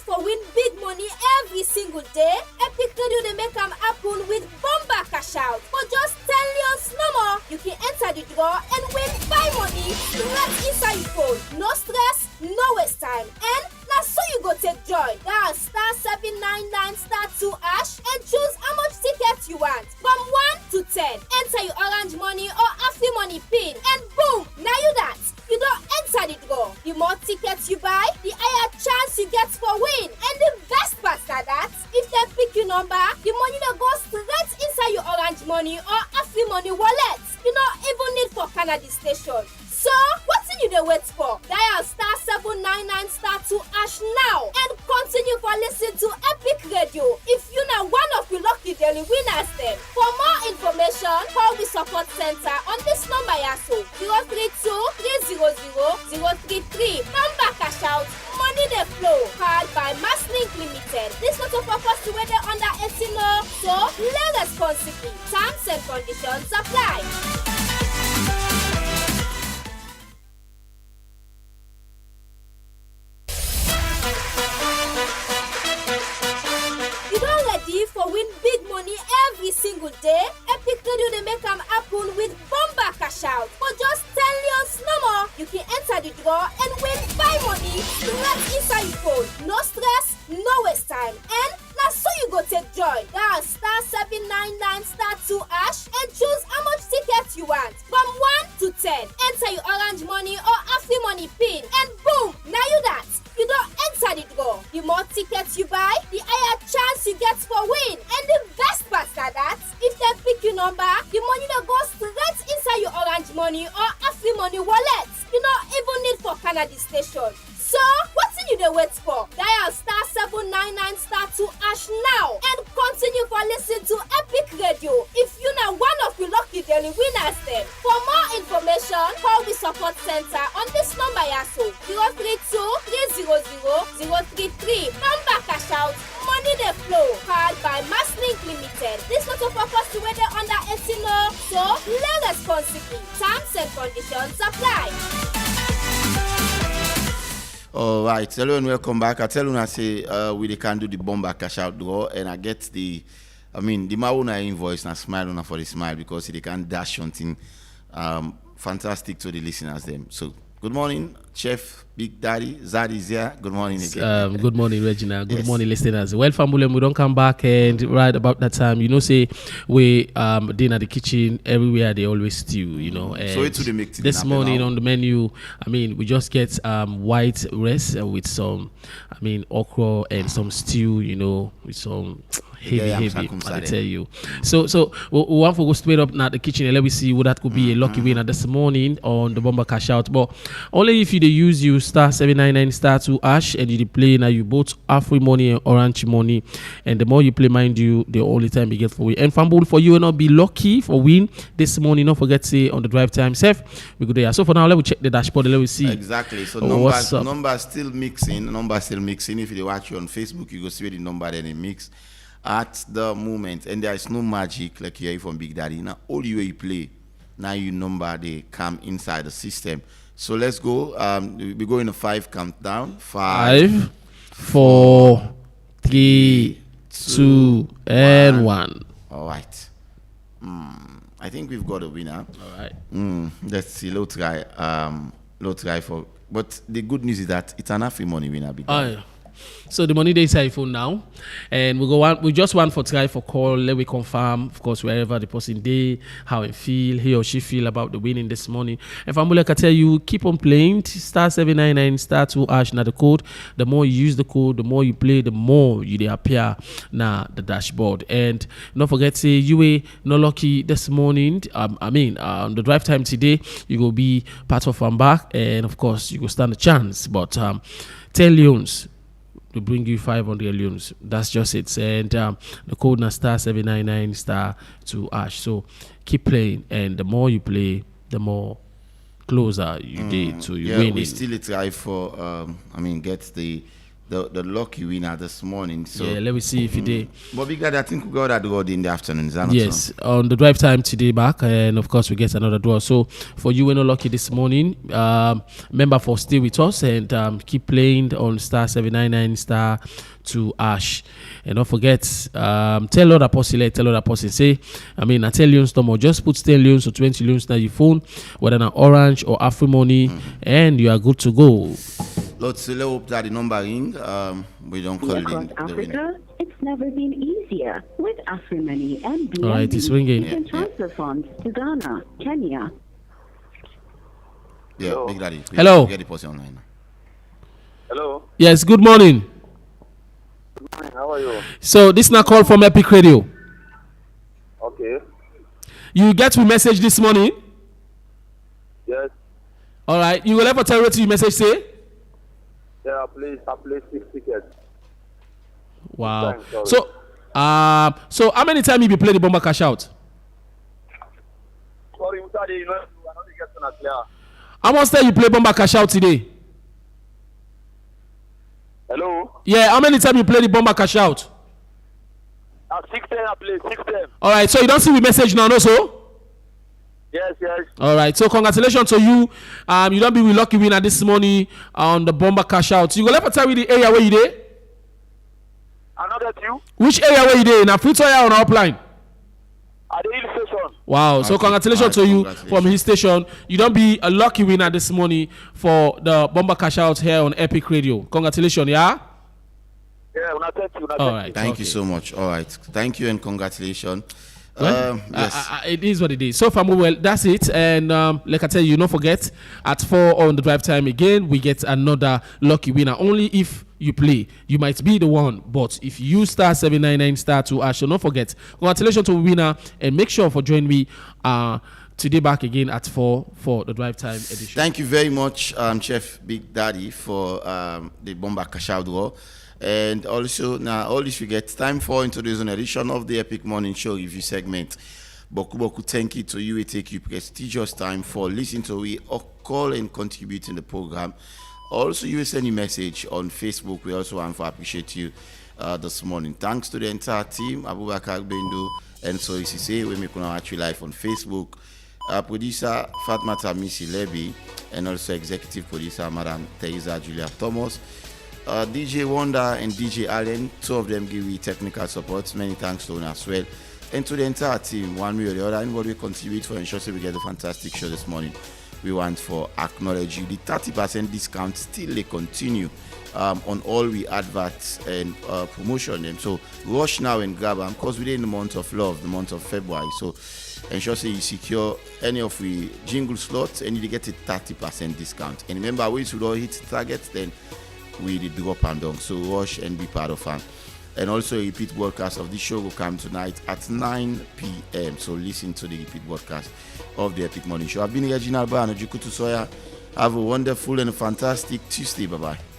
For win big money every single day, Epic Radio they make them happen with bomber cash out. For just 10 leons no more, you can enter the draw and win 5 money right inside your phone. No stress, no waste time. And now so you go take joy. Dial *799*2# and choose how much tickets you want. From 1 to 10. Enter your orange money or Afri money pin. And boom, now you that. You don't enter the draw. The more tickets you buy, the higher chance you get for win. And the best part is that if they pick your number, the money that goes straight inside your orange money or Afri money wallet. You don't even need for Canada station. So, what's you dey wait for? Dial *799*2# now and continue for listening to Epic Radio. If you know one of the lucky daily winners them. For more information, call the support center on this number yaso 032-300-033. Number cash out, money dey flow. Powered by Masslink Limited. This not a purpose to whether under 18 law, so play responsibly. Terms and conditions apply. For win big money every single day, Epic Radio they make them happen with bomber cash out. For just 10 leons no more, you can enter the draw and win 5 money right inside your phone. No stress, no waste time. And now so you go take joy. Dial *799*2# and choose how much tickets you want. From 1 to 10. Enter your orange money or Afri money pin. And boom, now you that. You don't enter the draw. The more tickets you buy, the higher chance you get for win. And the best part is that if they pick your number, the money that goes straight inside your orange money or Afri money wallet. You don't even need for Canada station. So, what's you dey wait for? Dial *799*2# now and continue for listening to Epic Radio. If you know one of the lucky daily winners them. For more information, call the support center on this number yaso 032-300-033. Number cash out, money dey Terms and conditions apply. All right, hello and welcome back. I tell you, I say we can do the bomber cash out draw, and I get the Mauna invoice and I smile on for the smile because they can dash something fantastic to the listeners them. So good morning, Chef Big Daddy Zadi is here. Good morning again. Good morning, Regina. Good morning, listeners. Well, family, we don't come back and right about that time. You know, say we dinner at the kitchen everywhere. They always stew. You know, and so it's to the mix this morning on the menu. I mean, we just get white rice with some, okra and some stew. You know, with some heavy. I tell you. So we want to go straight up now at the kitchen and let me see what that could be a lucky winner this morning on the bomber cash out. But only if you use you star 799 star 2 ash and you play now you both Afri money and orange money, and the more you play, mind you, the only time you get for win. And fumble for you will not be lucky for win this morning. Don't forget to say on the drive time safe we go there. So for now let me check the dashboard and let me see exactly. So numbers still mixing. If you watch you on Facebook, you go see the number then it mix at the moment, and there is no magic like you hear from Big Daddy. Now all you play now you number they come inside the system. So let's go. We go in a 5 countdown. 5, 4, 3, 2, and 1. All right. I think we've got a winner. All right. Let's see. Low try for. But the good news is that it's an Afri money winner. So the money they say phone now, and we just want for try for call. Let we confirm, of course, wherever the person day, how he or she feel about the winning this morning. And Family, I can tell you, keep on playing star 799 star 2 ash. Now the code, the more you use the code, the more you play, the more you appear now the dashboard. And don't forget, say you were no lucky this morning. On the drive time today, you will be part of back, and of course you will stand a chance. But 10 Leones to bring you 500 Leones. That's just it. And the code na star 799 star 2 ash. So keep playing, and the more you play, the more closer you get to you winning. We still try for get the lucky winner this morning. So let me see if you did. But Big Daddy, I think we got that draw in the afternoon. Yes, on the drive time today back, and of course we get another draw. So for you, we're not lucky this morning. Remember for stay with us and keep playing on star 799 star 2 ash, and don't forget tell other person say I tell you or just put 10 Leones or 20 Leones on your phone, whether an orange or Afri money, and you are good to go. Let's hope that the number ring. We don't call it in Africa. It's never been easier with Afri money and BNB. All right, it's ringing. You can transfer funds to Ghana, Kenya. Yeah, Big Daddy. Hello. Get the person online. Hello. Yes, good morning. Good morning. How are you? So this is not call from Epic Radio. Okay. You get my message this morning? Yes. All right. You will ever tell what your message say? Yeah, I play 6 tickets. Wow. Time, so how many times you be play the bomber cash out? Sorry, Mutadi, I don't get to clear. How much time you play bomber cash out today? Hello? Yeah, how many times you play the bomber cash out? At 6 10 I play 6 10. All right, so you don't see the message now, no so? Yes. All right, so congratulations to you. You don't be with lucky winner this morning on the bomber cash out. You go let me tell me the area where you there? I not get you. Which area where you there? In a free toy or upline? At the hill station. Wow, so congratulations to you from his station. You don't be a lucky winner this morning for the bomber cash out here on Epic Radio. Congratulations, yeah? Yeah, thank you. All right, thank you so much. All right, thank you and congratulations. Well, yes. It is what it is. So far, well, that's it. And like I tell you, don't forget at 4 on the drive time again, we get another lucky winner. Only if you play, you might be the one. But if you use star 799 star 2 ash, so don't forget. Congratulations to the winner, and make sure for join me today back again at 4 for the drive time edition. Thank you very much, Chef Big Daddy, for the bomber cash out draw. And also, now all this we get time for introducing an edition of the Epic Morning Show review segment. Boku thank you to you. We take you prestigious time for listening to we or call and contribute in the program. Also, you will send a message on Facebook. We also want to appreciate you this morning. Thanks to the entire team, Abubakar Bendo and Soisise. We make watch you live on Facebook. Producer Fatmata Misi Lebi, and also executive producer Madam Teresa Julia Thomas. DJ Wonder and DJ Allen, two of them give me technical support. Many thanks to them as well. And to the entire team, one way or the other, anybody will contribute for ensuring we get a fantastic show this morning. We want to acknowledge you. The 30% discount still they continue on all we adverts and promotion them. So rush now and grab them because we're in the month of love, the month of February. So ensure you secure any of the jingle slots and you get a 30% discount. And remember, we should all hit targets, then we drop and down. So rush and be part of them. And also a repeat broadcast of this show will come tonight at 9 p.m. So listen to the repeat broadcast of the Epic Morning Show. I've been Reginald Brown, Jukutu Soya. Have a wonderful and fantastic Tuesday. Bye-bye.